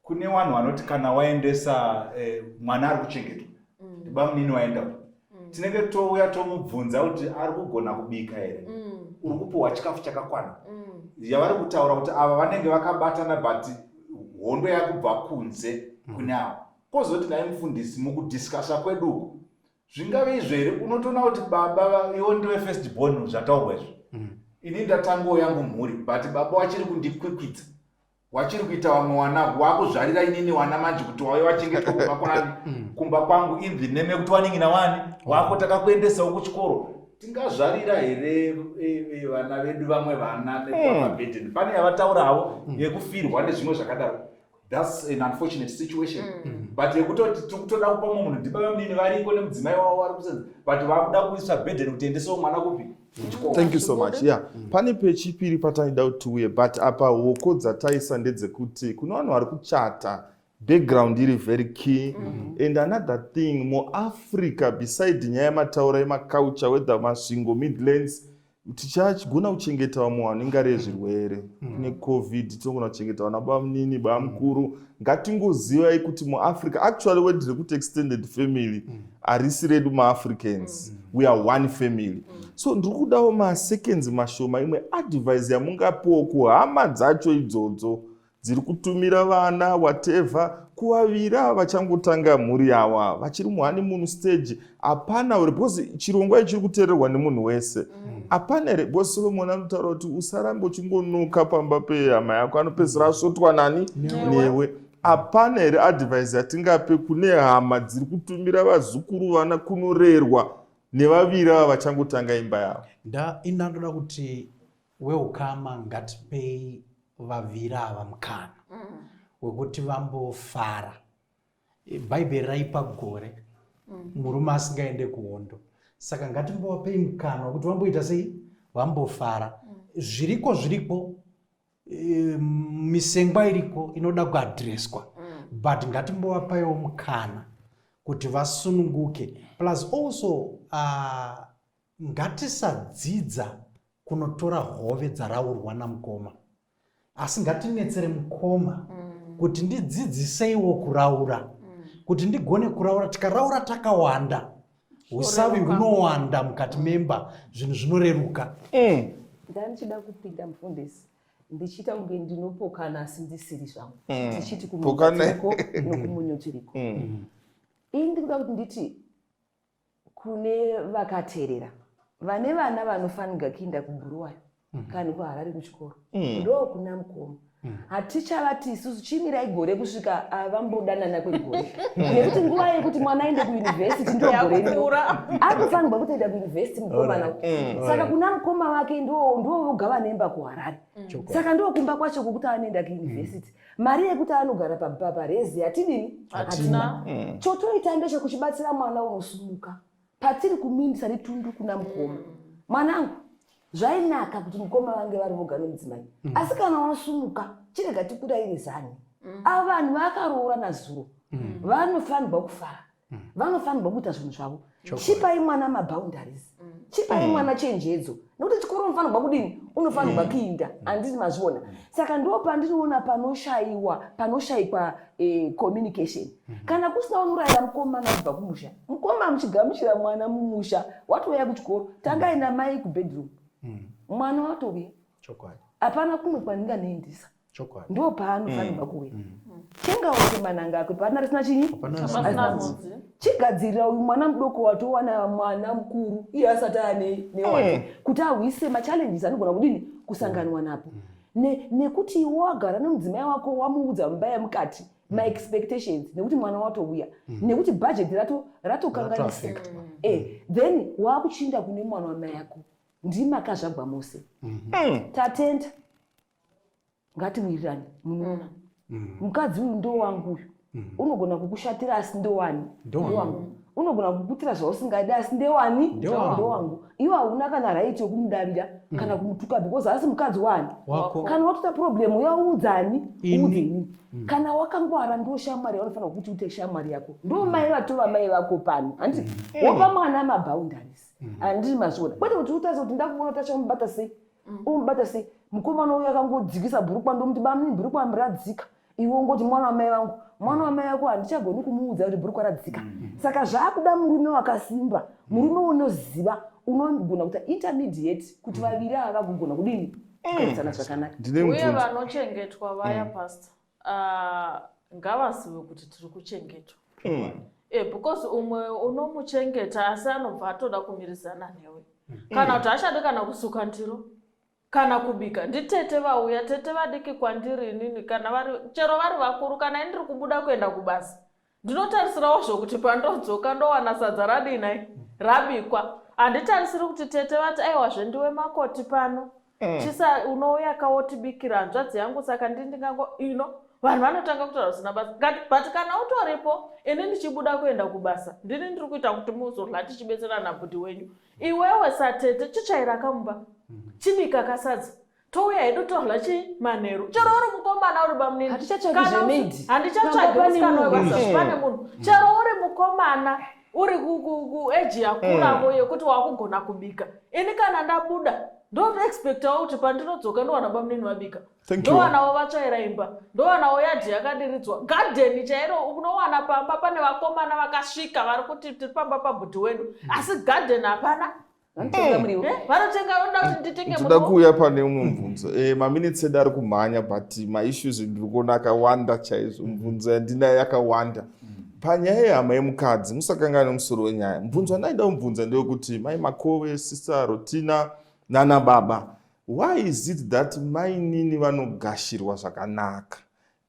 kune vanhu vanoti kana waendesa mwana ari kuchengetwa bamunini waenda tinenge touya tomubvunza kuti ari kugona kubika here, uri kupiwa chikafu chakakwana, yavari kutaura kuti ava vanenge vakabatana but hondo yakubva kunze kune avo. Kozoti naye mufundisi mukudhiskasa kwedu zvingave izvere unotoona kuti baba iwo ndiwe first born zvataurwa izvo, ini ndatango yangu mhuri but baba wachiri kundikwikwidza, wachiri kuita vamwe wana wakuzvarira inini wana manje kuti wauye wachengetwa kumba kwangu in the name yekuti waningina wani wako takakuendesawo kuchikoro. Tingazvarira here vana vedu vamwe vana nepamabhedheni pane yavataurawo yekufirwa nezvimwe zvakadaro. That's an unfortunate situation. But yekutoti tikutoda kupa mumwe munhu ndibaba munini variko nemudzimai wavo vari kusenza but vakuda kuisa bhedheni kuti endesewo mwana kupi. Thank you so much. Yeah. Pane pechipiri pataida kuti uye but apa hoko dzataisa ndedzekuti kuna vanhu vari kuchata background iri very key. And another thing muAfrica beside nyaya yemataura emaculture whether masvingo Midlands tichagona kuchengeta vamwe vanhu ingari yezvirwere kune covid tinogona kuchengeta vana bamunini bamukuru. Ngatingozivai kuti muAfrica actually wedire kuti extended family harisi redu maAfricans, we are one family. So ndiri kudawo maseconds mashoma imwe advice yamungapiwo kuhama dzacho idzodzo dziri kutumira vana whatever kuvavira vachangotanga mhuri yava vachiri muhoneymoon stage. Hapana here because chirongwa chiri kuteererwa nemunhu wese. Hapana here because Solomon anotaura kuti usarambe uchingonuka pamba pehama yako anopedzisira asvotwa nani newe. Hapana here advice yatingape kune hama dziri kutumira vazukuru vana kunorerwa nevaviri ava vachangotanga imba yavo. Indandoda kuti weukama ngatipei vaviri ava mukana wekuti vambofara. Bhaibheri raipa gore murume asingaende kuhondo, saka ngatimbovapei mukana wekuti vamboita sei, vambofara. Zviriko misengwa iriko inoda kuadhireswa but ngatimbovapaiwo mukana kuti vasununguke. Plus also ngatisadzidza kunotora hove dzaraurwa namukoma, asi ngatinetsere mukoma kuti ndidzidziseiwo kuraura, kuti ndigone kuraura. Tikaraura takawanda, usavi hunowanda mukati memba, zvinhu zvinoreruka. Ndanichida kupinda mufundisi, ndichita kunge ndinopokana asi ndisiri zvangu. Tichiti Pokana. nokumunyutiriko. Ini ndikuda kuti nditi kune vakateerera vane vana vanofanirwa kuenda kuBuruwayo kana kuHarare kuchikoro, ndo kuna mukoma. Hatichavati isusu chimirai gore kusvika vambodanana kwegore. Nekuti nguva yekuti mwana aende kuyunivhesiti ndo gore rino. Akufanirwa kutoenda kuyunivhesiti mukomana. Saka kuna mukoma wake ndo voga vanemba kuHarare. Saka ndo kumba kwacho kokuti anoenda kuyunivhesiti. Mari yekuti anogara paparezi hatidini? Hatina. Chotoita ndechekuchibatsira mwana unosumuka. Patiri kumindisa netundu kuna mukoma. Mwanangu, zvainaka kuti mukoma vange vari voga nemudzimai. Asi kana wasumuka, chirega tikuraire zani. Ava vanhu vakaroora nazuro. Vanofanirwa kufara. Vanofanirwa kuita zvinhu zvavo. Chipai mwana maboundaries. Chipai mwana chenjedzo. Nekuti chikoro unofanirwa kudini? Unofanirwa kuinda. Handiti mazviona. Saka ndo pandinoona panoshayikwa communication. Kana kusina unoraira mukomana kubva kumusha. Mukoma muchigamuchira mwana mumusha, watouya kuchikoro, tangaenda mai kubedroom. Mwana watouya. Hapana kumwe kwandingaendesa. Ndo paanofanirwa kuuya. Chenga wote mananga akwe pana risina chinyi? Chigadzirira uyu mwana mudoko watowana mwana mukuru iye asati ane newake kuti ahwise machallenges anogona kudini kusanganwa napo. Nekuti iwe wagara nemudzimai wako wamuudza mumba mukati expectations nekuti mwana watouya nekuti budget ratokanganisika. Then wakuchinda kune mwana wamai yako ndimakazvagwa mose. Tatenda ngatiwirirane munoona. Mukadzi uyu ndo wangu uyu. Unogona kukushatira asi ndo wani? Ndo wangu. Unogona kukutira zvausingadi asi ndo wani? Ndo wangu. Iwe hauna kana right yokumudavira kana kumutuka because asi mukadzi wani? Wako. Kana watoita problem uyaudzani? Udzini. Kana wakangwara ndo shamwari unofanira kuti ute shamwari yako. Ndo mai vatova mai vako pano. Handiti wopa mwana maboundaries. Handiti mazviona. Kwete kuti utaze kuti ndakuona tachomubata sei? Umubata sei? Mukomana uyu akangodzikisa bhurukwa ndomuti bamuni bhurukwa radzika. Iwe ungoti mwana wamai vangu, mwana wamai yako handichagoni kumuudza kuti bhurukwa radzika. Saka zvakuda murume wakasimba, murume unoziva, unogona kuita intermediate kuti vaviri ava kugona kudini? Kugarisana zvakanaka. Uye vanochengetwa vaya pastor, ngavazive kuti tiri kuchengetwa. Because umwe unomuchengeta asi anobva atoda kumirizana newe. Kana kuti achade kana kusuka ndiro. Kana kubika nditete vauya tete vadiki kwandiri nini kana chero vari vakuru kana ndiri kubuda kuenda kubasa ndinotarisirawo zvokuti pandodzoka ndowana sadza radina rabikwa. Handitarisiri kuti tete vati aiwa zvendiwe makoti pano chisa unouya kawotibikira hanzvadzi yangu saka ndingango vanhu vanotanga kutaura zvisina basa but kana utoripo ini ndichibuda kuenda kubasa ndini ndiri kuita kuti muzorya tichibetserana bhudhi wenyu. Iwewe satete chichaira kamumba chibika kasadza touya hedu torya chimanheru chero uri mukomana uri bamunini handichatsvagi musikana webasa pane munhu chero uri mukomana uri kueji yakuravo yekuti wakugona kubika. Ini kana ndabuda ndoexpectawo kuti pandinodzoka ndowana bamunini vabika, ndowanawo vatsvaira imba, ndowanawo yadhi yakadiridzwa, gadheni chairo unowana pamba pane vakomana vakasvika vari kuti tiri pamba pabhudhi wedu asi gadheni hapana. Toda kuuya pane umwe mubvunzo. Maminitsi edu ari kumhanya but maissues ndiri kuona akawanda chaizvo. Mubvunzo yandinayo yakawanda. Panyaya yehama yemukadzi musakangana musoro wenyaya. Mubvunzo wandaida kumubvunza ndewekuti mai Makove, Sister Rotina nana baba, why is it that mai nini vanogashirwa zvakanaka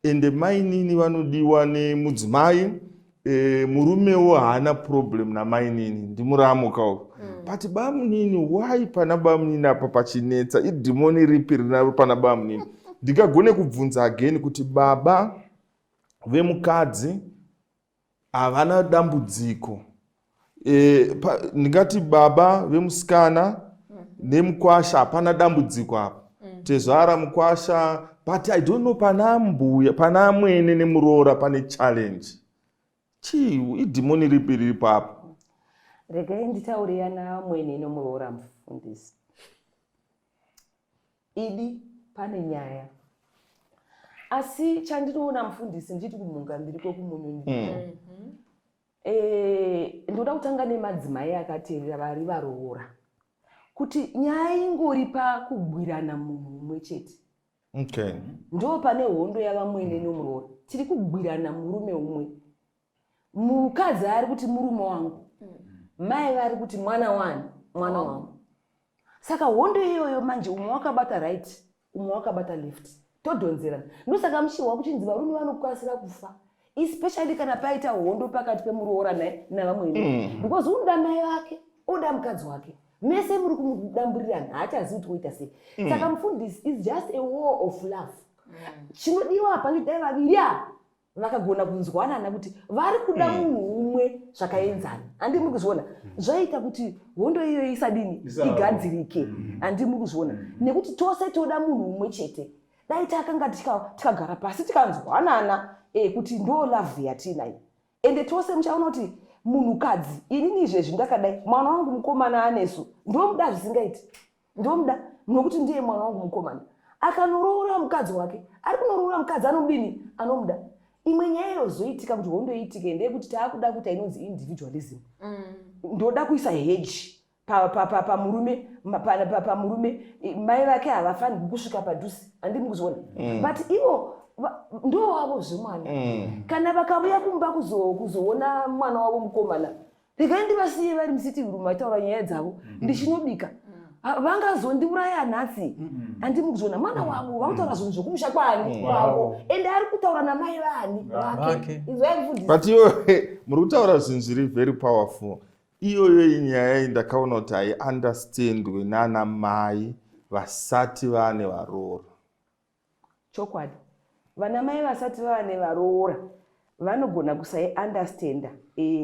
ende mai nini vanodiwa nemudzimai, murumewo haana problem namai nini ndimuramuka uyu. But bamunini, why pana bamunini apa pachinetsa? Idhimoni ripi rinaro pana bamunini? Ndingagone kubvunza again kuti baba vemukadzi havana dambudziko. Ndingati baba vemusikana nemukwasha hapana dambudziko apa. Tezvara mukwasha, but I don't know pana mbuya, pana mwene nemuroora pane challenge. Chii, idhimoni ripi riripo apa? Regai nditaurira namwene nomuroora mufundisi. Idi pane nyaya asi chandinoona mufundisi nditi kumunga ndiri kwekumunu ndoda kutanga nemadzimai akateerera vari varoora kuti nyaya ingori pakugwirana munhu mumwe chete. Ndo pane hondo yavamwene nomuroora tiri kugwirana murume umwe. Mukadzi ari kuti murume wangu, mai vari kuti mwana wangu. Saka hondo iyoyo manje umwe wakabata right, umwe wakabata left. Todonzerana. Ndosaka mushiwa kuchinzi varume vanokasira kufa. Especially kana paita hondo pakati pemuroora navamwene. Because unoda mai wake, unoda mukadzi wake. Mese muri kumudamburirana haachazivi kuti oita sei. Saka mufundisi is just a war of love. Chinodiwa apa ndidai vaviri vakagona kunzwanana kuti vari kuda munhu umwe zvakaenzana. Handi muri kuzviona zvaita kuti hondo iyoyo isadini igadzirike. Handi muri kuzviona nekuti tose toda munhu umwe chete. Dai takanga tikagara pasi tikanzwanana kuti ndo love yatinayo. Ende tose muchaona kuti munhukadzi inini izvezvi ndakadai mwana wangu mukomana anesu ndomuda zvisingaiti. Ndomuda nokuti ndiye mwana wangu mukomana. Akanorora mukadzi wake ari kunorora mukadzi anodini anomuda. Imwe nyaya yozoitika kuti hondo iitike ndeyekuti taakuda kuti inonzi individualism. Ndoda kuisa hedge pamurume mai vake havafaniri kusvika padhuze. Handi mukuzviona but ivo ndo wavo zvemwana. Kana vakauya kumba kuzoona mwana wavo mukomana regai ndivasiye vari musitivi rumu vachitaura nyaya dzavo ndichinobika vangazondiuraya nhasi. Handi mukuzviona mwana wavo vakutaura zvinhu zvokumusha kwani wavo ende ari kutaura namai vani vake. But iyoyo muri kutaura zvinhu zviri very powerful. Iyoyo inyaya ndakaona kuti haiunderstandwe nana mai vasati vane varoora. Chokwadi vana mai vasati vane varoora vanogona kusaiunderstanda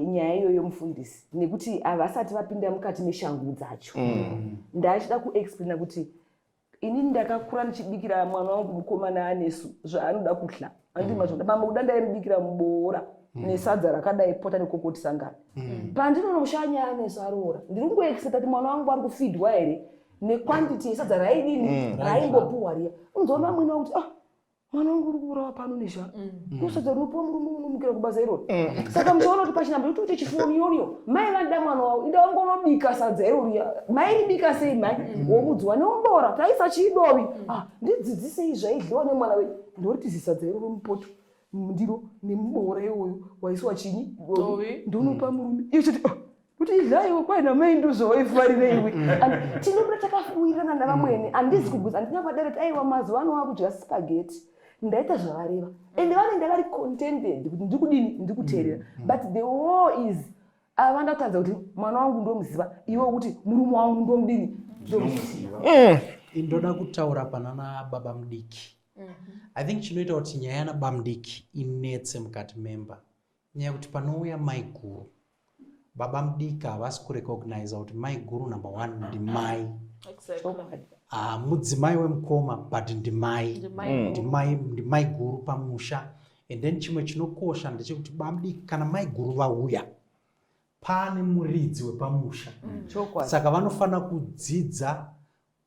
nyaya iyoyo mufundisi nekuti havasati vapinda mukati meshangu dzacho. Ndachida kuexplaina kuti inini ndakakura ndichibikira mwana wangu mukomana anesu zvaanoda kudya. Andimazvoda mama kuda ndaimubikira muboora nesadza rakadai pota nekokoti sangana. Pandinonoshanya anesu aroora ndiri kungoexpecta kuti mwana wangu ari kufidwa here nequantity yesadza raidini raimbopuwa riya. Unzoona mwini wangu kuti mwana wangu uri kuurawa pano nezva kusadza rupo murume unomukira kubasa iroro. Saka muchaona kuti pachinhambo kuti chifoni yoniyo mai vanoda mwana wavo inde vangonobika sadza iroro. Mai ribika sei mai womudziwa nemuboora taisa chidovi ndidzidzisei zvaidliwa nemwana wedu ndoriti sadza iroro mupoto mundiro nemuboora iwoyo waiswa chinyi ndonopa murume iyo choti kuti idlaiwe kwaina mai ndozoifarire iwe. Tinobuda takafuirana navamwene handizi kuguza handina padareti aiwa mazuva ano wakudya spaghetti ndaita zvavareva ende vanenge vari contented kuti ndikudini ndikuteerera. But the war is avanda kutadza kuti mwana wangu ndomuziva iwe kuti murume wangu ndomudini ndomuziva. Indoda kutaura panana baba mudiki. I think chinoita kuti nyaya yana baba mudiki inetse mukati memba nyaya kuti panouya mai guru baba mudiki havasi kurecognize kuti mai guru number 1 ndi mai. Mudzimai wemukoma but ndi mai guru pamusha. And then chimwe chinokosha ndechekuti baba mudiki kana mai guru vauya pane muridzi wepamusha. Saka vanofana kudzidza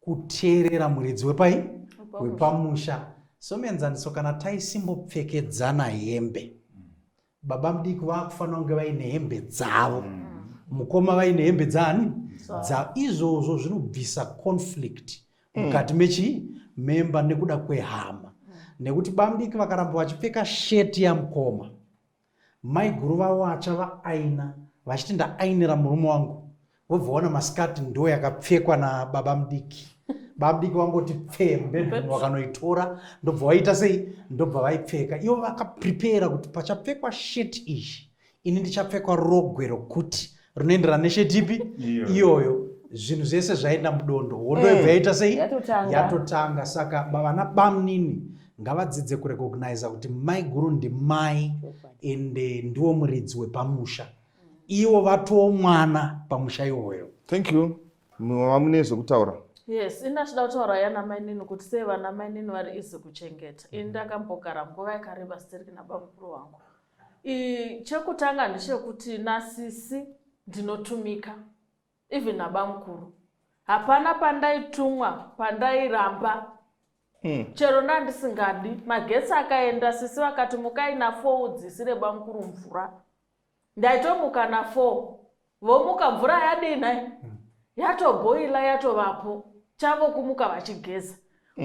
kuteerera muridzi wepamusha. Somuenzaniso kana taisimbopfekedzana hembe baba mudiki vakufanira kunge vaine hembe dzavo mukoma vaine hembe dzani dzavo. Izvozvo zvinobvisa conflict mukati memba nekuda kwehama. Nekuti baba mudiki vakaramba vachipfeka sheti yamukoma mai guru vavo vachava aina vachiti ndaainira murume wangu vobva vaona masikati ndo yakapfekwa nababa mudiki. Baba mudiki vangoti pfembe vakanoitora ndobva vaita sei ndobva vaipfeka. Ivo vakaprepara kuti pachapfekwa sheti izhi ini ndichapfekwa rogwe rokuti rinoenderana nesheti ipi iyoyo. Zvinhu zvese zvaenda mudondo hondo yobva yaita sei yatotanga. Saka vana bamunini ngavadzidze kurecognize kuti mai guru ndi mai ende ndiwo muridzi wepamusha. Ivo vatoo mwana pamusha iwoyo. Thank you. Mune zvekutaura. Yes, indachida kutaura yana mainini kuti sei vana mainini vari izi kuchengeta. Ini ndakambogara nguva yakareba sitereki nabamukuru wangu. Chekutanga ndechekuti nasisi ndinotumika even nabamukuru. Hapana pandaitumwa pandairamba chero ndandisingadi magetsi akaenda sisi vakati mukaina 4 udzisire bamukuru mvura ndaitomuka na 4 vomuka mvura yadina yatobhoila yatovapo chavo kumuka vachigeza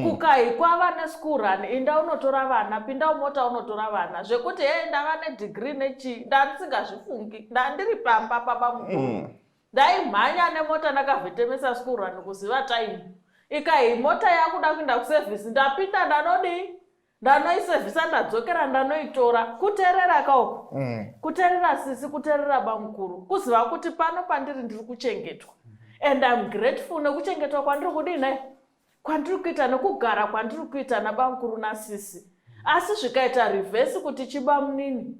kukai kwava neschool run inda unotora vana pinda umota unotora vana zvekuti hei ndava nedegree nechi ndandisingazvifungi ndandiri pamba pabamukuru ndaimhanya nemota ndakavhetemesa school run kuziva time ikai mota yakuda kuenda kusevhisi ndapinda ndanodii ndanoisevhisa ndadzokera ndanoitora kuteerera kauko kuteerera sisi kuteerera bamukuru kuziva kuti pano pandiri ndiri kuchengetwa and I'm grateful nekuchengetwa kwandiri kudina kwandiri kuita nekugara kwandiri kuita nabamukuru nasisi asi zvikaita reverse kuti chibamunini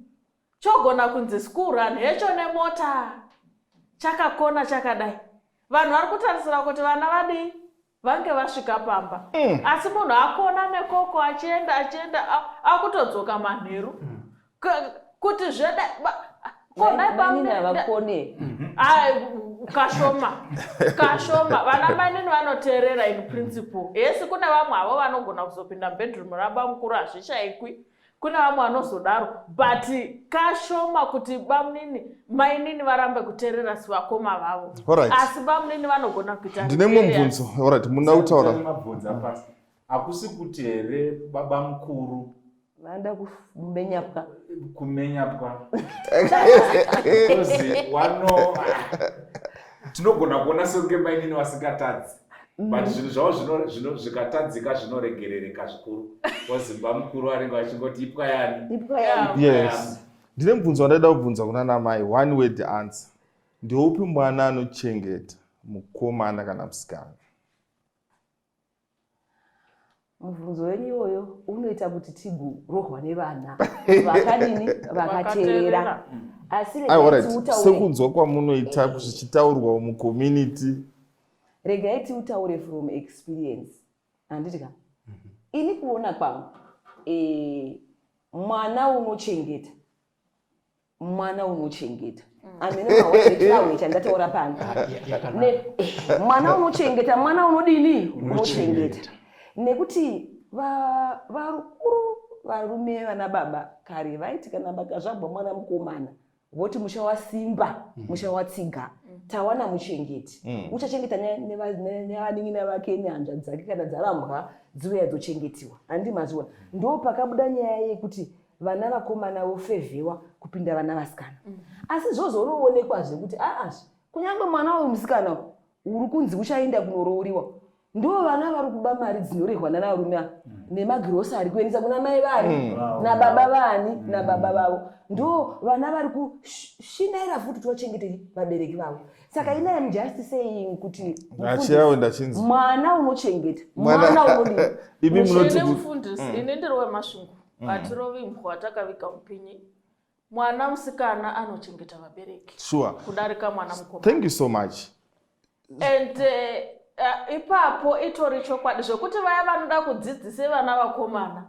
chogona kunzi school run hecho nemota chakakona chakadai vanhu vari kutarisira kuti vana vadii vange vasvika pamba asi munhu akona nekoko achienda akutodzoka manheru kuti zveda kashoma vana mainini vanoteerera in principle yesi kune vamwe avo vanogona kuzopinda bedroom rabamukuru hazvishaikwi kune vamwe vanozodaro but kashoma kuti bamunini mainini varambe kuteerera sivakoma vavo asi bamunini vanogona kuita ndine mubvunzo alright munda kutaura hakusi kuti here baba mukuru vanda kumenyapwa wano tinogona kuona senge mainini vasingatadzi but zvinhu zvavo zvikatadzika zvinoregerereka zvikuru wazimba mukuru anenge achingoti ipwa yani. Yes. Ndine mubvunzo wandaida kubvunza kuna namai, one word answer. Ndeupi mwana anochengeta, mukomana kana musikana? Mubvunzo wenyu iyoyo unoita kuti tigorovhwa nevana vakadini vakateerera. Asi sekunzwa kwamunoita zvichitaurwa mucommunity. Regai tiutaure from experience. Anditi ka? Ini kuona kwangu mwana unochengeta. Mwana unochengeta. Amene mawaita chandataura pano. Mwana unochengeta, mwana unodini? Unochengeta. Nekuti varukuru varume vana baba kare vaiti kana vakazvabva mwana mukomana voti mushawasimba mushawatsiga tawana muchengeti uchachengeta nevanin'ina vake nehanzva dzake kana dzarambwa dziuya dzochengetiwa handi mazuva ndo pakabuda nyaya yekuti vana vakomana vofevhewa kupinda vana vasikana asi zvozoonekwa zvekuti kunyange mwana uyu musikana uri kunzi uchaenda kunorooriwa ndo vana vari kuba mari dzinorehwa navarume nemagirosari kuendesa kuna mai vari nababa vani nababa vavo ndo vana vari kushinaira futi tovachengeteri vabereki vavo saka ina am just saying kuti mwana unochengeta mwana unodini ine mufundisi ine ndiri wemasvingo hatirovi mhwa takavika mupinyi mwana musikana anochengeta vabereki kudarika mwana mukomana. Thank you so much. And ipapo itori chokwadi zvokuti vaya vanoda kudzidzisa vana vakomana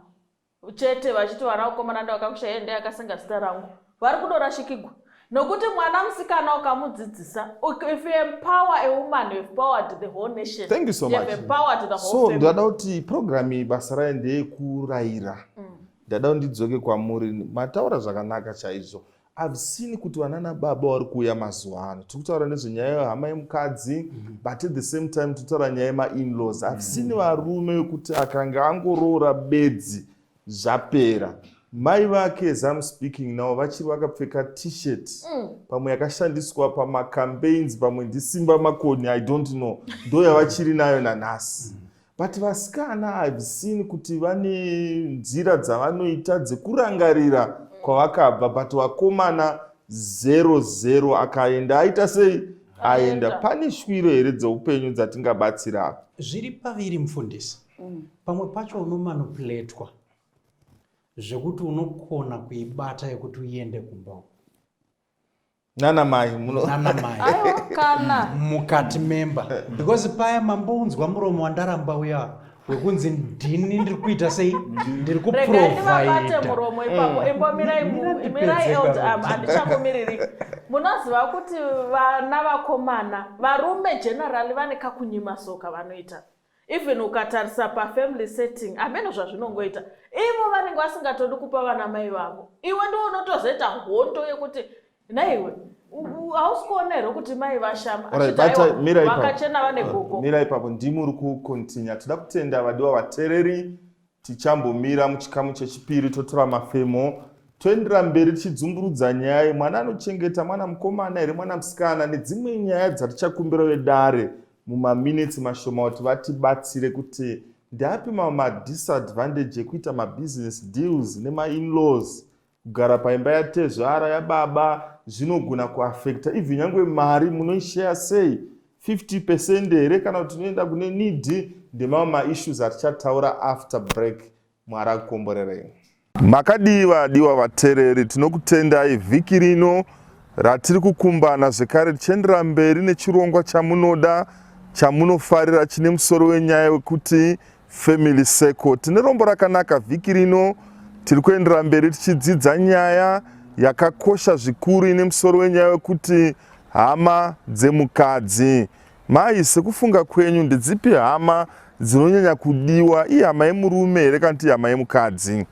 chete vachiti vana vakomana ndavakakusha ende akasenga zita rangu vari kudorashikigwa nokuti mwana musikana ukamudzidzisa if you empower a woman you have empowered the whole nation. Thank you so much. You have empowered the whole so family. ndada kuti program basa rayo ndeyekurayira ndada ndidzoke kwamuri mataura zvakanaka chaizvo. I've seen kuti vanana baba vari kuuya mazuva ano tikutaura nezvenyaya yehama yemukadzi but at the same time titaura nyaya yema-in-laws. I've seen varume wekuti akanga angoroora bedzi zvapera mai vake as I'm speaking now vachiri vakapfeka t-shirt pamwe yakashandiswa pamacampaigns pamwe ndisimba makoni I don't know ndo yavachiri nayo nanhasi. But vasikana I've seen kuti vane nzira dzavanoita dzekurangarira kwavakabva but vakomana 00 akaenda aita sei aenda. Pane shwiro here dzeupenyu dzatingabatsira? Zviri paviri mufundisi. Pamwe pacho unomanipuletwa zvekuti unokona kuibata yekuti uende kumba nana mai kana mukati memba because paya mambounzwa muromo wandaramba uya wekunzi ndini ndiri kuita sei ndiri kuprovide muromo ipapo imbomirai handichamumiriri. Munoziva kuti vana vakomana varume generally vane kakunyima soka vanoita even ukatarisa pafamily setting ameno zvazvinongoita ivo vanenge vasingatodi kupa vana mai vavo. Iwe ndiwo unotozoita hondo yekuti naiwe hausi kuona here kuti mai vashama vakachena vane gogo. Mira ipapo ndimuri kukontinya. Toda kutenda vadiwa vateereri, tichambomira muchikamu chechipiri totora mafemo toendera mberi tichidzumburudza nyaya yemwana anochengeta mwana mukomana here mwana musikana nedzimwe nyaya dzatichakumbira vedare mumaminitsi mashoma kuti vatibatsire kuti ndapi madisadvantage ekuita mabusiness deals nema-in-laws. Kugara paimba yatezvara yababa zvinogona kuafekta even nyangwe mari munoishare sei 50% here kana kuti unoenda kune need. Ndemamwe maissues atichataura after break. Mwari akukomborerei. Makadiwa vateereri, tinokutendai vhiki rino ratiri kukumbana zvekare tichiendera mberi nechirongwa chamunoda chamunofarira chine musoro wenyaya wekuti family circle. Tine rombo rakanaka vhiki rino, tiri kuendera mberi tichidzidza nyaya yakakosha zvikuru ine musoro wenyaya wekuti hama dzemukadzi. Mai, sekufunga kwenyu ndedzipi hama dzinonyanya kudiwa, ihama yemurume here kana kuti hama yemukadzi?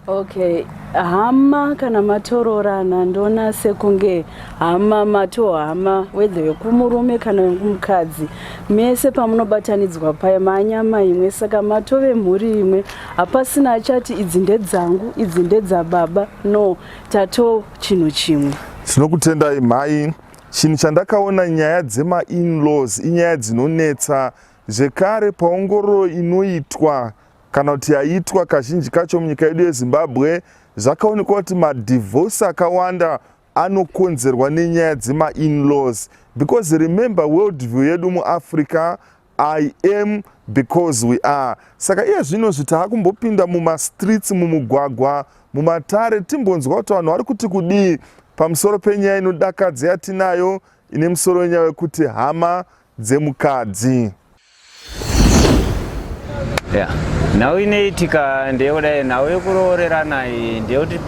Okay, hama kana matororana ndona sekunge hama matohama whether yekumurume kana yekumukadzi mese pamunobatanidzwa pamanyama imwe, saka matove mhuri imwe. Hapasina achati idzi ndedzangu idzi ndedzababa, no, tato chinhu chimwe. Tinokutendai mai. Chinhu chandakaona nyaya dzema-in-laws inyaya dzinonetsa zvekare paongororo inoitwa kana kuti yaitwa kazhinji kacho munyika yedu yeZimbabwe. Zvakaonekwa kuti madhivorce akawanda anokonzerwa nenyaya dzema-in-laws, because remember world view yedu muAfrica, I am because we are. Saka iye zvino zvitakumbopinda mumastreets, mumugwagwa, mumatare, timbonzwa kuti vanhu vari kuti kudii pamusoro penyaya inodakadza yatinayo ine musoro wenyaya wekuti hama dzemukadzi. Nhau inoitika ndeyodai nhau yekuroorerana iyi ndeyekuti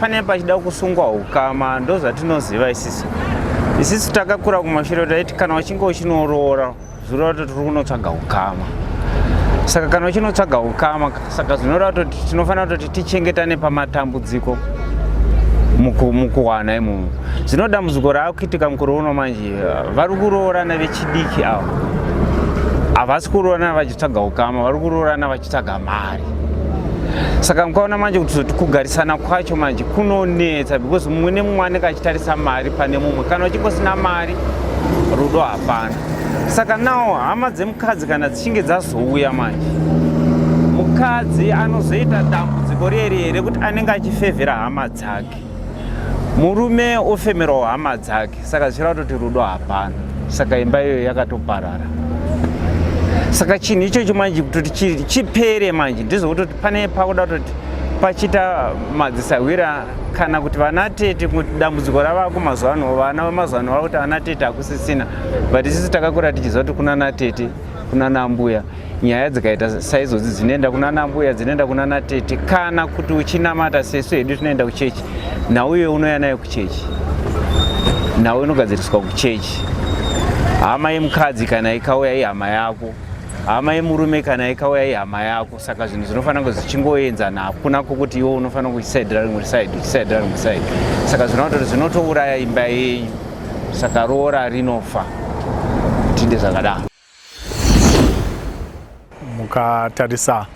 pane pachida kusungwa ukama, ndo zvatinoziva isisi takakura kumashure taiti kana wachinge uchinoroora zvoreva kuti tiri kunotsvaga ukama. Saka kana uchinotsvaga ukama, saka zvinoreva kuti tinofanira kuti tichengetane pamatambudziko mukuwana imomo. Zvino dambudziko raakuitika mukore uno manje vari kuroorana vechidiki avo havasi kuroorana vachitsvaga ukama, vari kuroorana vachitsvaga mari. Saka mukaona manje kuti kugarisana kwacho manje kunonetsa, because mumwe nemumwe anenge achitarisa mari pane mumwe. Kana uchingosina mari rudo hapana. Saka nawo hama dzemukadzi kana dzichinge dzazouya manje, mukadzi anozoita dambudziko riri rekuti anenge achifevhera hama dzake, murume ofemerawo hama dzake. Saka zvirava kuti rudo hapana. Saka imba iyoyo yakatoparara. Saka chinhu ichocho manje kuti chipere manje ndizvokuti pane pakuda kuti pachita madzisawira kana kuti vana tete, kuti dambudziko ravako mazuva ano, vana vemazuva ano vari kuti ana tete hakusisina, but isisi takakura tichiziva kuti kuna natete kuna nambuya. Nyaya dzikaita saizodzi dzinoenda kuna nambuya, dzinoenda kuna natete. Kana kuti uchinamata sesu hedu tinoenda kuchechi, nhau iyoyo unouya nayo kuchechi, nhau inogadziriswa kuchechi. Hama yemukadzi kana ikauya ihama yako, hama yemurume kana ikauya ihama yako. Saka zvinhu zvinofanira kunge zvichingoenzana, hakuna kwokuti iwe unofanira kuchisaidira rimwe side uchisaidira rimwe side. Saka zvinoita kuti zvinotouraya imba yenyu. Saka roora rinofa, tinde zvakadaro. Mukatarisa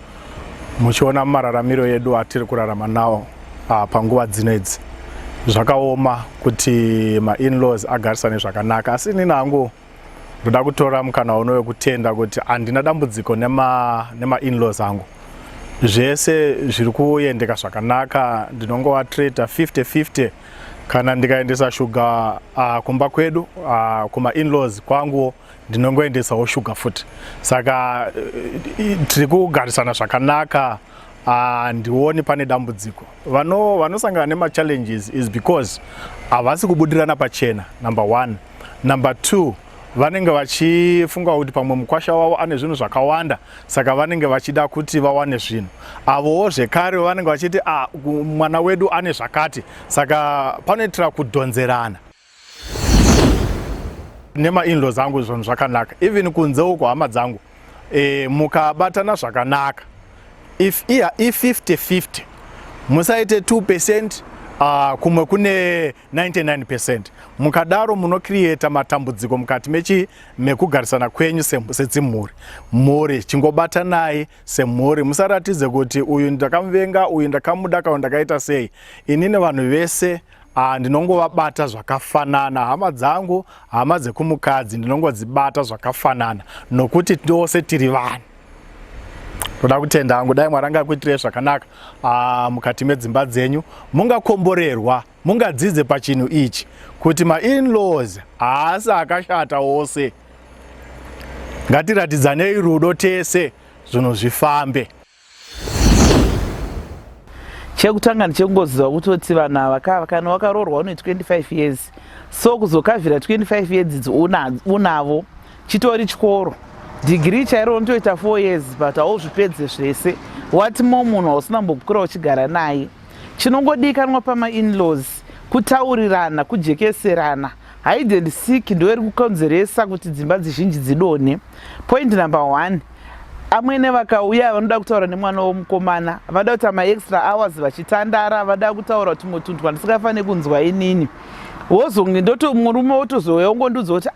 muchiona mararamiro edu atiri kurarama nawo panguva dzinedzi, zvakaoma kuti ma-in-laws agarisane zvakanaka. Asi nini hangu ndoda kutora mukana uno wekutenda kuti handina dambudziko nema-in-laws angu. Zvese zviri kuendeka zvakanaka, ndinongova traitor 50-50. Kana ndikaendesa shuga kumba kwedu, kuma-in-laws kwangu ndinongoendesawo shuga futi. Saka tiri kugarisana zvakanaka, ndioni pane dambudziko. Vanosangana nema-challenges is because havasi kubudirana pachena, number 1. Number 2, vanenge vachifunga kuti pamwe mukwasha wavo ane zvinhu zvakawanda, saka vanenge vachida kuti vawane zvinhu. Avowo zvekare vanenge vachiti mwana wedu ane zvakati, saka panoitira kudhonzerana. Nema-in-laws angu zvinhu zvakanaka. Even kunze uko hama dzangu mukabatana zvakanaka, if 50-50 musaite 2% kumwe kune 99%, mukadaro munocreata matambudziko mukati mekugarisana kwenyu sedzimhuri. Mhuri chingobatanai semhuri, musaratidze kuti uyu ndakamuvenga, uyu ndakamuda kana ndakaita sei. Inini vanhu vese ndinongovabata zvakafanana, hama dzangu, hama dzekumukadzi ndinongodzibata zvakafanana nokuti tose tiri vanhu. Toda kutenda hangu dai Mwari angakuitirei zvakanaka mukati medzimba dzenyu, mungakomborerwa, mungadzidze pachinhu ichi kuti ma-in-laws haasi akashata wose. Ngatiratidzanei rudo tese zvinhu zvifambe. Chekutanga ndichengoziva kutoti vanhu ava kana wakaroorwa une 25 years, so kuzokavhira 25 years idzi unavo chitori chikoro. Degree chairo unotoita 4 years but hauzvipedze zvese, watimo munhu hausina mbokukura uchigara naye. Chinongodikanwa pama-in-laws kutaurirana, kujekeserana. Hide and seek ndoiri kukonzeresa kuti dzimba dzizhinji dzidonhe. Point number 1, amwene vakauya vanoda kutaura nemwana womukomana, vanoda kuita ma-extra hours vachitandara, vanoda kutaura tumwe tunhu twandisingafaniri kunzwa inini. Wozonge ndoto murume wotozouya wongondiudza kuti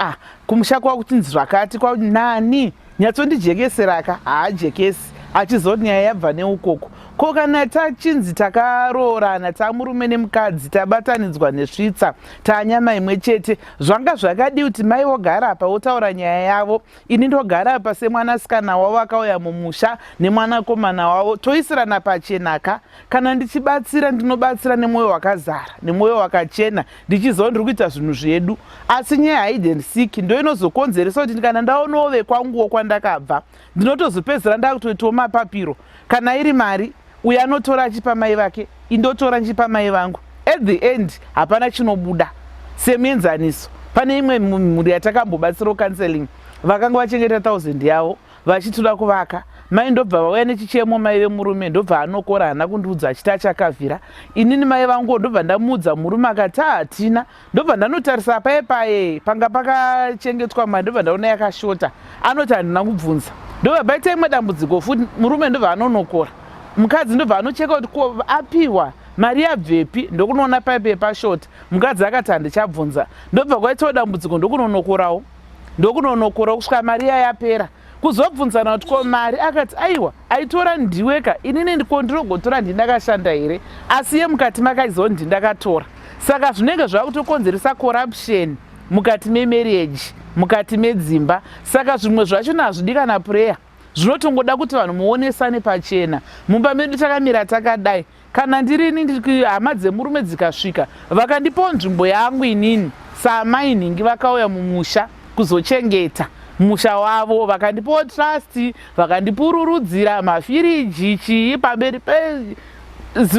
kumusha kwako kutinzi zvakati, kwakuti nani nyatsondijekeseraka, haajekesi achizoti nyaya yabva neukoko. Ko kana tachinzi takaroorana, tamurume nemukadzi, tabatanidzwa nesvitsa, tanyama imwe chete, zvanga zvakadi kuti mai wogara apa wotaura nyaya yavo, ini ndogara apa semwanasikana wavo akauya mumusha nemwanakomana wavo, toisirana pachenaka. Kana ndichibatsira ndinobatsira nemwoyo wakazara, nemwoyo wakachena, ndichiziva ndiri kuita zvinhu zvedu. Asi nyaya hide and seek ndo inozokonzeresa kuti kana ndaonawo vekwanguwo kwandakabva, ndinotozopedzera ndakutoitawo mapapiro. Kana iri mari, uyu anotora achipa mai vake, indotora nchipa mai vangu. At the end, hapana chinobuda. Semuenzaniso, pane imwe mhuri yatakambobatsira counseling, vakanga vachengeta 1000 yavo, vachitoda kuvaka. Mai ndobva vauya nechichemo, mai vemurume ndobva anokora, hana kundiudza achiti achakavhira. Inini mai vangu ndobva ndamuudza murume akati hatina, ndobva ndanotarisa paye panga pakachengetwa mari, ndobva ndaona yakashota. Anoti handina kubvunza. Ndobva paita imwe dambudziko futi, murume ndobva anonokora. Mukadzi ndobva anocheka kuti apiwa mari yabvepi, ndokunoona paipe pashota. Mukadzi akati handichabvunza. Ndobva kwaitawo dambudziko, ndokunonokorawo kusvika mari yapera. Kuzobvunzana kuti ko mari, akati aiwa aitora ndiweka, inini ndinogotora ndindakashanda here, asi ye mukati makaiziva kuti ndindakatora. Saka zvinenge zvakutokonzeresa corruption mukati memarriage, mukati medzimba. Saka zvimwe zvacho nazvidi kana prayer, zvinotongoda kuti vanhu muonesane pachena. Mumba medu takamira takadai, kana ndirini hama dzemurume dzikasvika vakandipawo nzvimbo yangu inini samainingi, vakauya mumusha kuzochengeta musha wavo, vakandipawo trust, vakandipururudzira mafiriji chii pamberi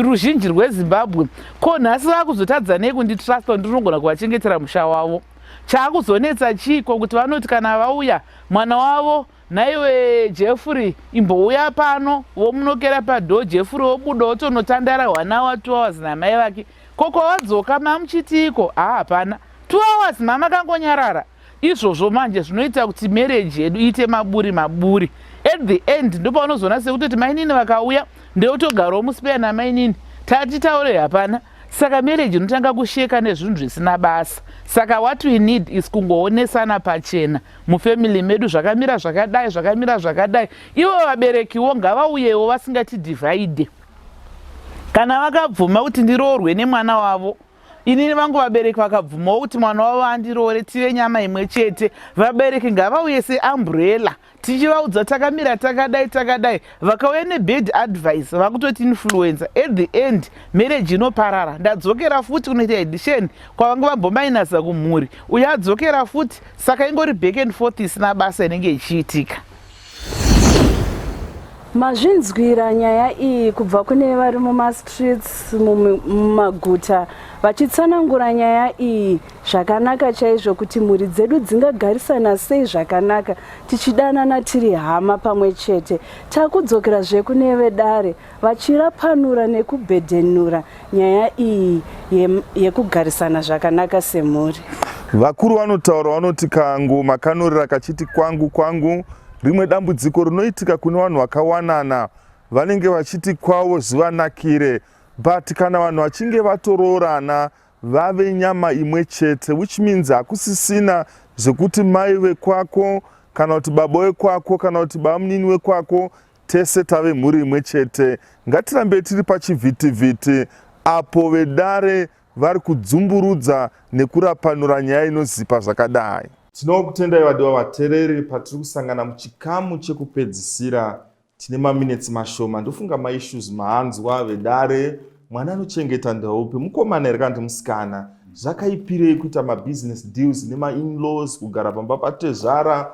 ruzhinji rweZimbabwe. Ko nhasi vakuzotadza nei kunditrasta ndinogona kuvachengetera musha wavo. Chaakuzonetsa chiko kuti vanoti kana vauya mwana wavo, naiwe Jeffrey imbouya pano, womunokera padho, Jeffrey wobuda wotonotandara 1 hour 2 hours namai vake. Koko wadzoka mamuchitiko? Hapana, 2 hours mama kangonyarara. Izvozvo manje zvinoita kuti marriage yedu iite maburi. At the end ndipo unozona sekuti mainini vakauya ndeyotogarawo musipeya namainini, tatitaure hapana. Saka marriage inotanga kusheka nezvinhu zvisina basa. Saka what we need is kungoonesana pachena mufamily medu, zvakamira zvakadai. Ivo vaberekiwo ngavauyewo vasingati divide. Kana vakabvuma kuti ndiroorwe nemwana wavo, inini vangu vabereki vakabvumawo kuti mwana wavo andiroore, tive nyama imwe chete, vabereki ngavauye seumbrella tichivaudza takamira takadai. Vakauya nebad advice vakutoti influencer. At the end marriage inoparara. Ndadzokera futi kunoita edition kwavanga vambomainasa kumhuri, uye adzokera futi. Saka ingori back and forth isina basa inenge ichiitika. Mazvinzwira nyaya iyi kubva kune vari mumastreets mumaguta vachitsanangura nyaya iyi zvakanaka chaizvo kuti mhuri dzedu dzingagarisana sei zvakanaka tichidanana tiri hama pamwe chete. Takudzokerazve kune vedare vachirapanura nekubhedhenura nyaya iyi yekugarisana zvakanaka semhuri. Vakuru vanotaura vanoti kangu makanurira kachiti kwangu rimwe dambudziko rinoitika kune vanhu vakawanana vanenge vachiti kwavo zvivanakire, but kana vanhu vachinge vatoroorana vave nyama imwe chete, which means hakusisina zvekuti mai vekwako kana kuti baba wekwako kana kuti baba munini wekwako, tese tave mhuri imwe chete. Ngatirambe tiri pachivhitivhiti apo vedare vari kudzumburudza nekurapanura nyaya inozipa zvakadai. Tinokutendai vadiwa vateereri patiri kusangana muchikamu chekupedzisira. Tine maminitsi mashoma, ndofunga maissues mahanzwa vedare, mwana anochengeta ndaupi, mukomana here kana kuti musikana, zvakaipirei kuita mabusiness deals nema-in-laws, kugara pamba patezvara,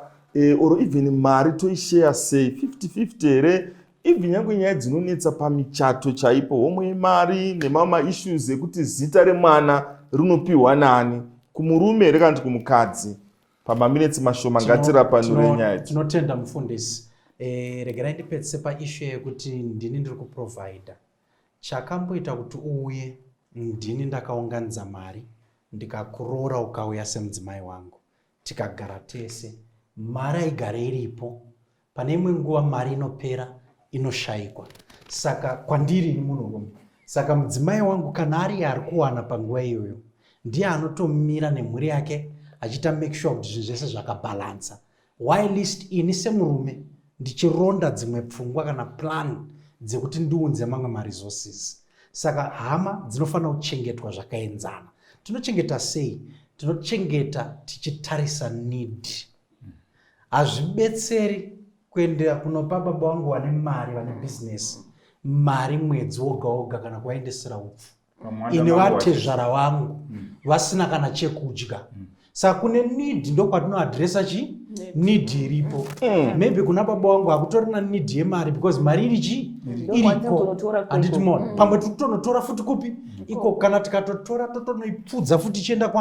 or even mari toishare sei 50-50 here, even nyange nyaya dzinonetsa pamichato chaipo, homwe yemari nemama issues ekuti zita remwana rinopiwa nani, kumurume here kana kuti kumukadzi. Pamaminitsi mashoma ngatirapanure nyaya idzi. Tinotenda mufundisi. Regerai ndipedzise paissue yekuti ndini ndiri kuprovida. Chakamboita kuti uye ndini ndakaunganidza mari ndikakuroora ukauya semudzimai wangu, tikagara tese, mari aigare iripo. Pane imwe nguva mari inopera, inoshayikwa. Saka kwandiri ni munhurume, saka mudzimai wangu kana ari kuwana panguva iyoyo, ndiye anotomira nemhuri yake achiita make sure kuti zvinhu zvese zvakabalansa, whilst ini semurume ndichironda dzimwe pfungwa kana plan dzekuti ndiunze mamwe maresources. Saka hama dzinofanira kuchengetwa zvakaenzana. Tinochengeta sei? Tinochengeta tichitarisa need. Hazvibetseri kuendera kunopa baba wangu vane mari, vane business, mari mwedzi woga woga kana kuvaendesera upfu. Ine vatezvara vangu vasina kana chekudya. Saka kune need ndokwatinoadresa chi need iripo. Maybe kuna baba wangu hakutorina need yemari because mari irichi iriko handitimona. Pamwe totonotora futi kupi iko, kana tikatotora totonoipfudza futi chienda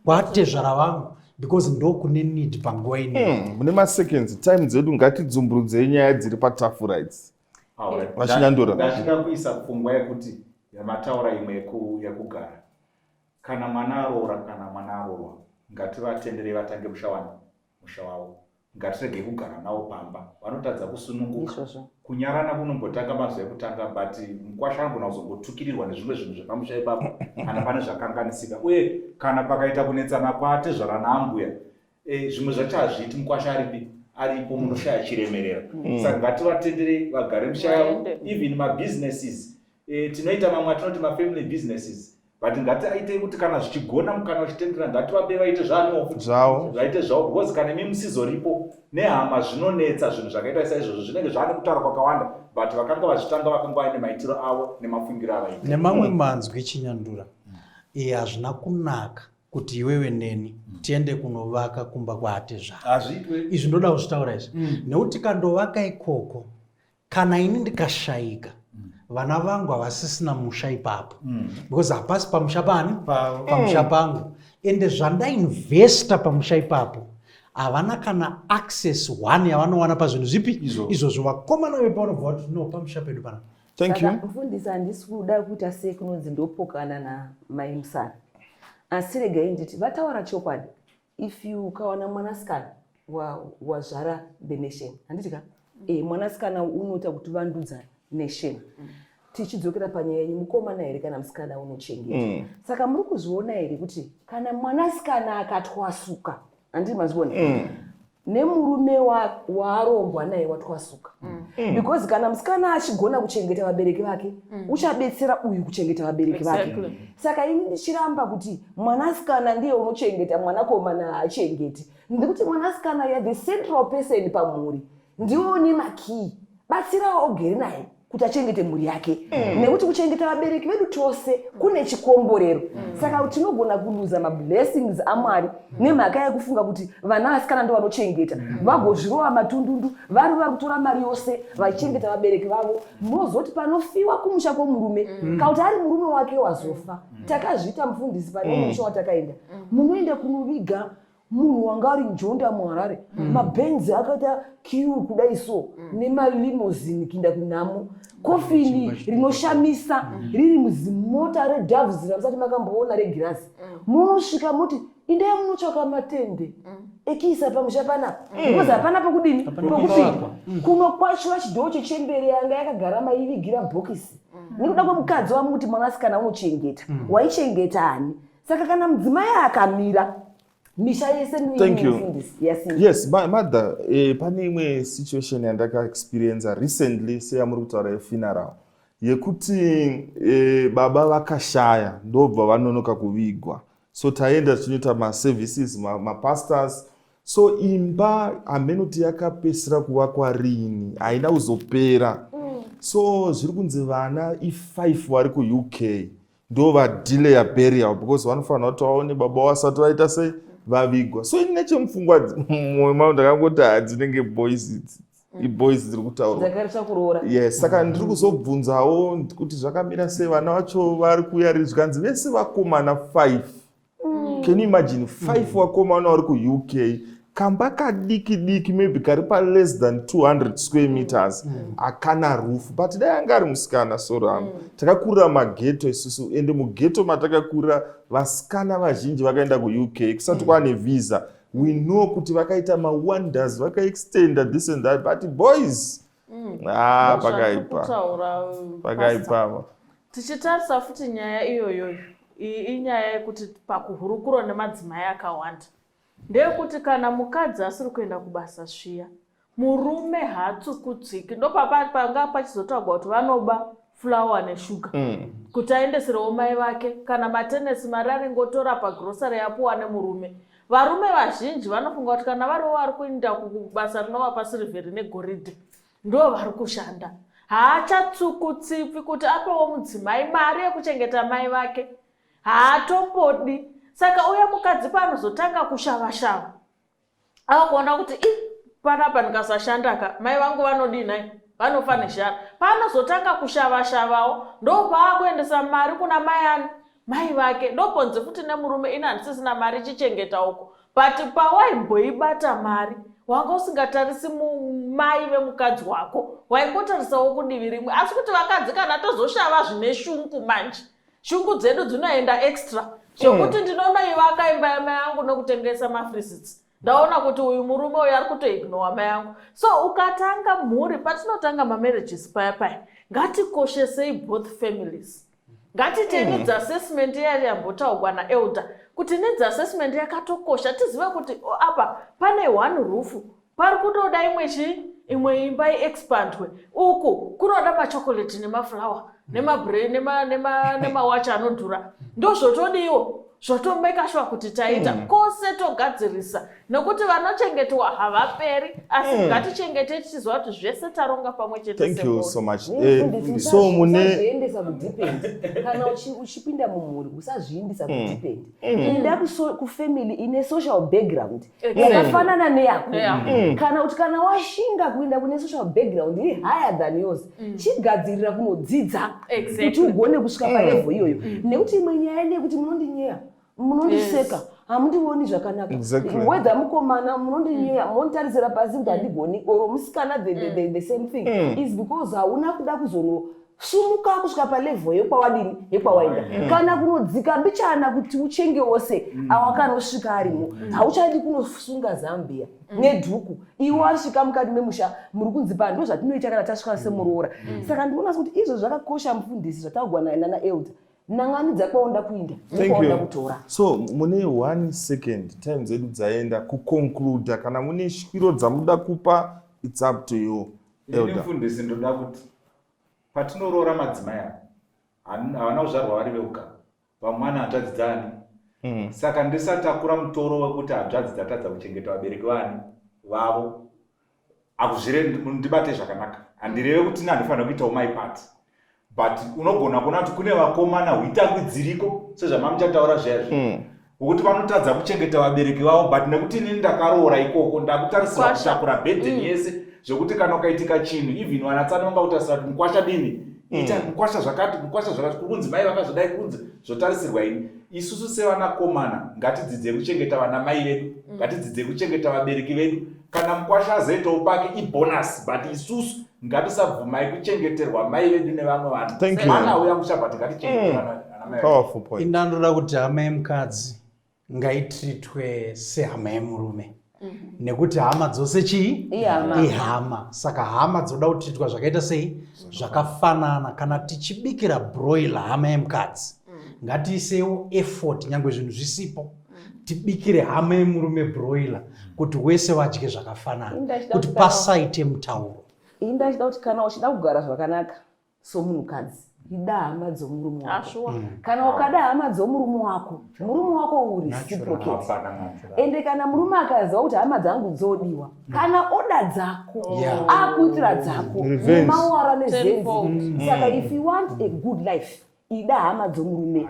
kwatezvara vangu because ndo kune need panguva ino. Mune maseconds time dzedu ngatidzumburudzei nyaya dziri patafura idzi. Vachinyandura ndachida kuisa pfungwa yekuti yamataura imwe yekugara. Kana mwana aroora kana mwana aroorwa, ngativatenderei vatange musha wavo, ngatirege kugara navo pamba, vanotadza kusununguka. Kunyarana kunombotanga mazuva ekutanga, but mukwasha anogona kuzongotukirirwa nezvimwe zvinhu zvepamusha ipapo kana pane zvakanganisika. Uye kana pakaita kunetsana kwatezvara naambuya, zvimwe zvacho hazviiti mukwasha aripo, munoshaya chiremerera. Saka ngativatenderei vagare musha yavo, even mabusinesses. Tinoita mamwe atinoti mafamily businesses, but ngatiaite kuti kana zvichigona mukana uchitendera ngativape vaite zvavo, because kana imi musizoripo nehama zvinonetsa zvinhu zvakaita saizvozvo, zvinenge zvane kutaura kwakawanda, but vakanga vachitanga vakanga vaine maitiro avo nemafungiro avaita. Nemamwe manzwi chinyandura. Hazvina kunaka kuti iwewe neni tiende kunovaka kumba kwaatezvara. Izvi ndoda kuzvitaura izvi. Nekuti kandovaka ikoko, kana ini ndikashayika, vana vangu havasisina musha ipapo. Because hapasi pamusha pamusha pangu. Ende zvandainvesta pamusha ipapo, havana kana access one yavanowana pazvinhu zvipi izvozvo. Vakomana vepaunobva kuti no pamusha pedu pana. Thank you. Mufundisi handisi kuda kuita sei kunonzi ndopokana namai Musara. Asi regai nditi vataura chokwadi. If you ukawana mwanasikana wazvara the nation, handitika? Mwanasikana unoita kuti vandudza nation. Tichidzokera panyaya yenyu, mukomana here kana musikana unochengeta. Saka muri kuzviona here kuti kana mwanasikana akatwasuka, handiti mazviona, nemurume waarongwa naye watwasuka. Because kana musikana achigona kuchengeta vabereki vake, uchabetsera uyu kuchengeta vabereki vake. Saka ini ndichiramba kuti mwanasikana ndiye unochengeta, mwanakomana haachengeti. Ndikuti mwanasikana ya the central person pamhuri, ndiwo une makey. Batsirawo ogere naye kuti achengete mhuri yake. Nekuti kuchengeta vabereki vedu tose kune chikomborero. Saka tinogona kuluza mablessings aMwari nemhaka yekufunga kuti vana vasikana ndo vanochengeta, vagozvirova matundundu, vari kutora mari yose vachichengeta vabereki vavo. Mozoti panofiwa kumusha kwomurume, kana kuti ari murume wake wazofa. Takazviita mufundisi pane musha watakaenda, munoenda kunoviga munhu wanga ari njonda muHarare, mabenzi akaita kiu kudai so, nemalimozini kuenda kunamo, kofini rinoshamisa riri muzimota reDoves ramusati makamboona regirazi. Munosvika muti indai munotsvaka matende, ekiisa pamusha panapa because hapana pokudini pokupinda kuno kwacho vachidhoo chechembere yanga yakagara maivigira bhokisi nekuda kwemukadzi wamuti mwanasikana unochengeta waichengeta ani saka kana mudzimai akamira misha yese yes mother pane imwe situation yandaka-experienza recently seyamuri kutaura yefuneral yekuti baba vakashaya ndobva vanonoka kuvigwa so taenda tichinoita maservices mapastors so imba hamenoti yakapesera kuvakwa rini haina kuzopera so zviri kunzi vana i5 vari kuuk ndo vadelay yaburial because vanofanira kuti vaone baba wasati vaita sei vavigwa so ini nechemupfungwa mumwoyo mavo ndakangoti hadzinenge boys iboys dziri kutaura yes saka ndiri kuzobvunzawo kuti zvakamira sei vana vacho vari kuyari zvikanzi vese vakomana 5 can you imagine 5 vakomana vari kuuk kamba kadiki diki maybe kari pa less than 200 square meters akana roof but dai anga ari musikana soramo takakurira mageto isusu ende mugeto matakakurira vasikana vazhinji vakaenda kuuk kusati kwane visa we know kuti vakaita mawonders vakaextenda this and that but boys pakaipa tichitarisa futi nyaya iyoyo inyaya yekuti pakuhurukuro nemadzimai akawanda ndeyekuti kana mukadzi asiri kuenda kubasa sviya murume haatsukutsiki ndopanga pachizotagwa kuti vanoba fulawa neshuga kuti aendeserewo mai vake kana matenesi mari aringotora pagrosari yapuwa nemurume varume vazhinji vanofunga kuti kana variwo vari kuenda kubasa rinovapa sirivheri negoridhe ndo vari kushanda haachatsukutsipi kuti apewo mudzimai mari yekuchengeta mai vake haatombodi saka uye mukadzi panozotanga kushava-shava akuona kuti panapa ndikasashandaka mai vangu vanodinai vanofa neshara panozotanga kushava-shavawo ndopaakuendesa mari kuna mai vake ndoponze futi nemurume ina handisisina mari chichengeta uko but pawaimboibata mari wanga usingatarisi mai vemukadzi wako waingotarisawo kudivi rimwe asi kuti vakadzi kana tozoshava zvine shungu manje shungu dzedu dzinoenda extra zvokuti ndinoona ivaka imba yamai yangu nokutengesa mafrisits ndaona kuti uyu murume uyu ari kutoignora mai yangu so ukatanga mhuri patinotanga mamarriages paya ngatikoshesei both families ngatite needs assessment yayambotaurwa naelder kuti needs assessment yakatokosha tizive kuti apa pane one roof pari kutoda imwe imba iexpandwe uku kunoda machokoleti nemaflower nemawachi anodhura ndozvotodiwo zvotomeka sure kuti taita kose togadzirisa nekuti vanochengetwa havaperi asi ngatichengete tichiziva kuti zvese taronga pamwe chete. Thank you so much. So usazviendesa kudepend kana uchipinda mumhuri usazviendesa kudepend enda kufamily ine social background yakafanana neyako kana kuti kana washinga kuenda kune social background iri higher than yours chigadzirira kunodzidza kuti ugone kusvika palevel iyoyo nekuti imwe nyaya nekuti munondinyeya munondiseka hamundioni zvakanaka wedha mukomana munondinyeya munontarisira pasi kuti handigoni oro musikana the same thing is because hauna kuda kuzonosimuka kusvika palevel yekwawadini yekwawaenda kana kunodzika mbichana kuti uchenge wose awakanosvika arimo hauchadi kunosunga zambia nedhuku iwo asvika mukati memusha muri kunzipa ndo zvatinoita kana tasvika semuroora saka ndinoona kuti izvo zvakakosha mufundisi zvataugwa naye nanaelder nangani dzakwaonda kuinda dzakwaonda kutora. So mune 1 second time dzedu dzaenda kuconclude kana mune shwiro dzamuda kupa it's up to you elder. Mufundisi ndoda kuti patinorora madzimai havana kuzvarwa vari veuka vamwana hanzvadzi dzani saka ndisatakura mutoro wekuti hanzvadzi dzatadza kuchengeta vabereki vani vavo ndibate zvakanaka handireve kuti ina handifanira kuitawo my part but unogona kuona kuti kune vakomana hwitangwi dziriko sezvamamuchataura zviyazvi ukuthi vanotadza kuchengeta vabereki vavo but nekuti inini ndakaroora ikoko ndakutarisira kutakura bhedheni yese zvokuti kana ukaitika chinhu even wanatsana vanga kutarisira kuti mukwasha dini ita mukwasha zvakati kunzi mai vakazodai kunzi zvotarisirwa ini isusu sevanakomana ngatidzidze kuchengeta vana mai vedu ngatidzidze kuchengeta vabereki vedu kana mukwasha azoitawo pake ibonus but isusu ngatisabvumai kuchengeterwa mai vedu nevamwe vanhu vanauya mushabhati ngatichengeterwa vana mai vedu. Indandoda kuti hama yemukadzi ngaitritwe sehama yemurume nekuti hama dzose chii Ihama. ihama. Saka hama dzoda kutiitwa zvakaita sei zvakafanana. Kana tichibikira broiler hama yemukadzi ngatiisewo effort nyangwe zvinhu zvisipo tibikire hama yemurume broiler kuti wese vadye zvakafanana, kuti pasaite mutauro. Indachida kuti kana uchida kugara zvakanaka somunhukadzi ida hama dzomurume wako. Kana ukada hama dzomurume wako, murume wako uri reciprocate. Ende kana murume akaziva kuti hama dzangu dzodiwa, kana oda dzako akuitira dzako mawara nezenzi. Saka if you want a good life, ida hama dzomurume.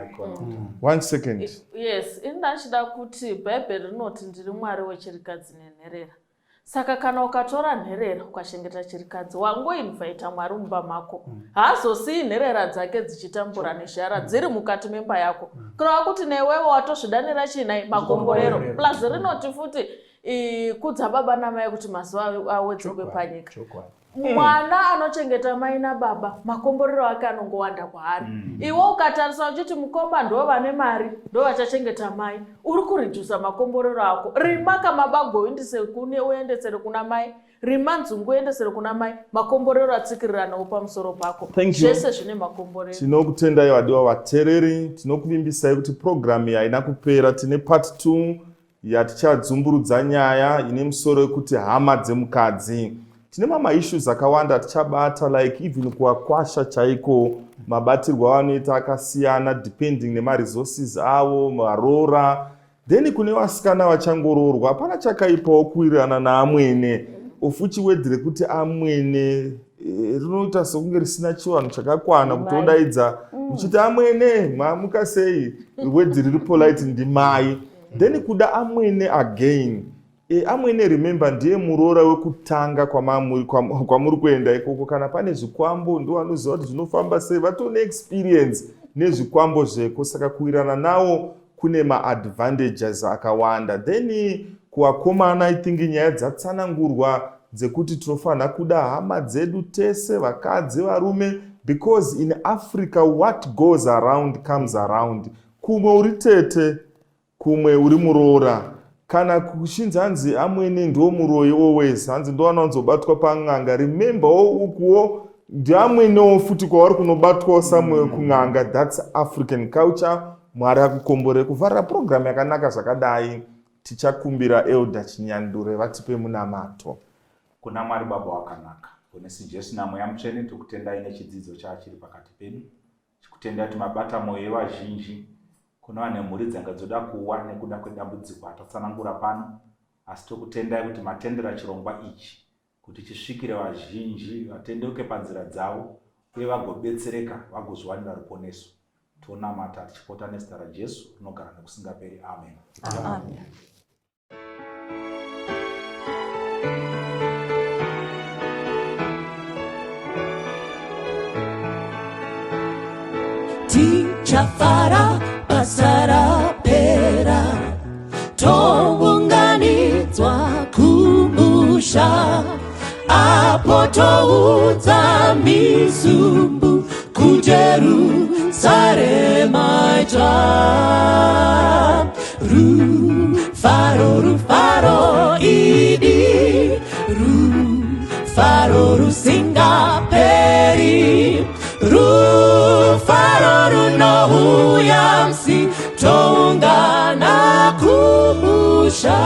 1 second. Yes, indachida kuti Bhaibheri rinoti ndiri Mwari wechirikadzi nenherera. Saka kana ukatora nherera ukashengeta chirikadzi wangoinvita Mwari mumba mako, haazosii nherera dzake dzichitambura nezhara dziri mukati memba yako. Kureva kuti newewo watozvidanira chinai makomborero. Plus rinoti futi kudza baba namai kuti mazuva awedzekwe panyika. Mwana anochengeta mai nababa makomborero ake anongowanda kwaari. Iwe ukatarisa uchiti mukomba ndo vane mari ndo vachachengeta mai, uri kurijusa makomborero ako. Rima kamabago uendesere kuna mai, rima nzungu uendesere kuna mai, makomborero atsikiriranawo pamusoro pako. Zvese zvine makomborero. Tinokutendai vadiwa vateereri, tinokuvimbisai kuti programu iyi haina kupera. Tine part 2 yatichadzumburudza nyaya ine musoro wekuti hama dzemukadzi. Tine mama issues akawanda tichabata, like even kuwakwasha chaiko, mabatirwo avanoita akasiyana depending nemaresources avo, marora. Then kune vasikana vachangororwa, hapana chakaipawo kuwirirana naamwene. Uchiwedhere kuti amwene rinoita sokunge risina chivanhu chakakwana kuti odaidza uchiti amwene mwamuka sei, wedhi riri polite ndimai. Then kuda amwene again. Amwene remember ndiye murora wekutanga kwamuri kuenda ikoko. Kana pane zvikwambo ndo vanoziva kuti zvinofamba sei, vatone experience nezvikwambo zveko. Saka kuwirirana nawo kune maadvantages akawanda. Then kuvakomana I think nyaya dzatsanangurwa dzekuti tinofanira kuda hama dzedu tese, vakadzi varume, because in Africa what goes around comes around. Kumwe uri tete, kumwe uri murora. Kana kushinza hanzi amwene ndo muroyi always, hanzi ndo anonzobatwa pang'anga. Remember ukuwo ndiamwenewo futi kwavari kunobatwa samwe kung'anga. That's African culture. Mwari akukombore kuvharira programu yakanaka zvakadai. Tichakumbira Elder Chinyandure vatipe munamato. Kuna Mwari Baba wakanaka, kune suggestion namo yamutsvene tikutendai nechidzidzo chachiri pakati penyu. Tikutendai kuti mabata mwoyo vazhinji. Kuna vane mhuri dzanga dzoda kuwa nekuda kwedambudziko atatsanangura pano, asi tokutendai kuti matendera chirongwa ichi kuti chisvikire vazhinji vatendeuke panzira dzavo uye vagobetsereka vagozviwanira ruponeso. Tonamata tichipota nezita raJesu rinogara nokusingaperi. Amen. Amen. Tichafara pasara pera, tounganidzwa kumusha, apo toudza misumbu kuJerusarema itsva. Rufaro rufaro idi, rufaro rusingaperi, rufaro runouya musi toungana kumusha,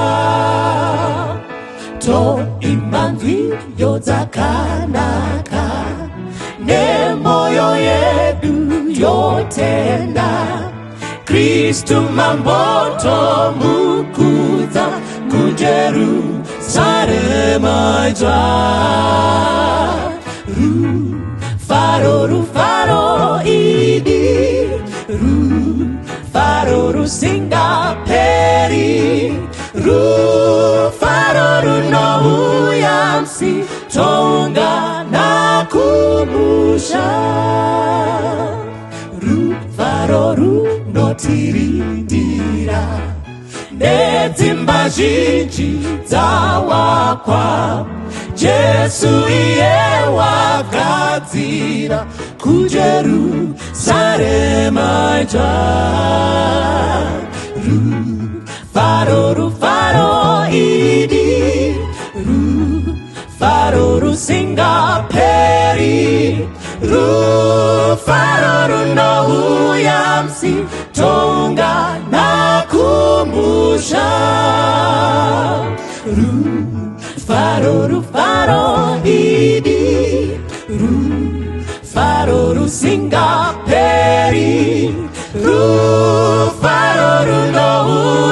toimba nziyo dzakanaka nemoyo yedu yotenda. Kristu mambo tomukudza kuJerusarema itsva. Rufaro rufaro idi, rufaro rusingaperi, rufaro runouya musi toungana kumusha, rufaro runotirindira nedzimba zhinji dzawakwa. Jesu iye wagadzira kuJerusarema itsva. rufaro idi, rufaro rusingaperi, rufaro runohuya msitonga na kumbusha. Rufaro idi, rufaro rusingaperi, rufaro runohuya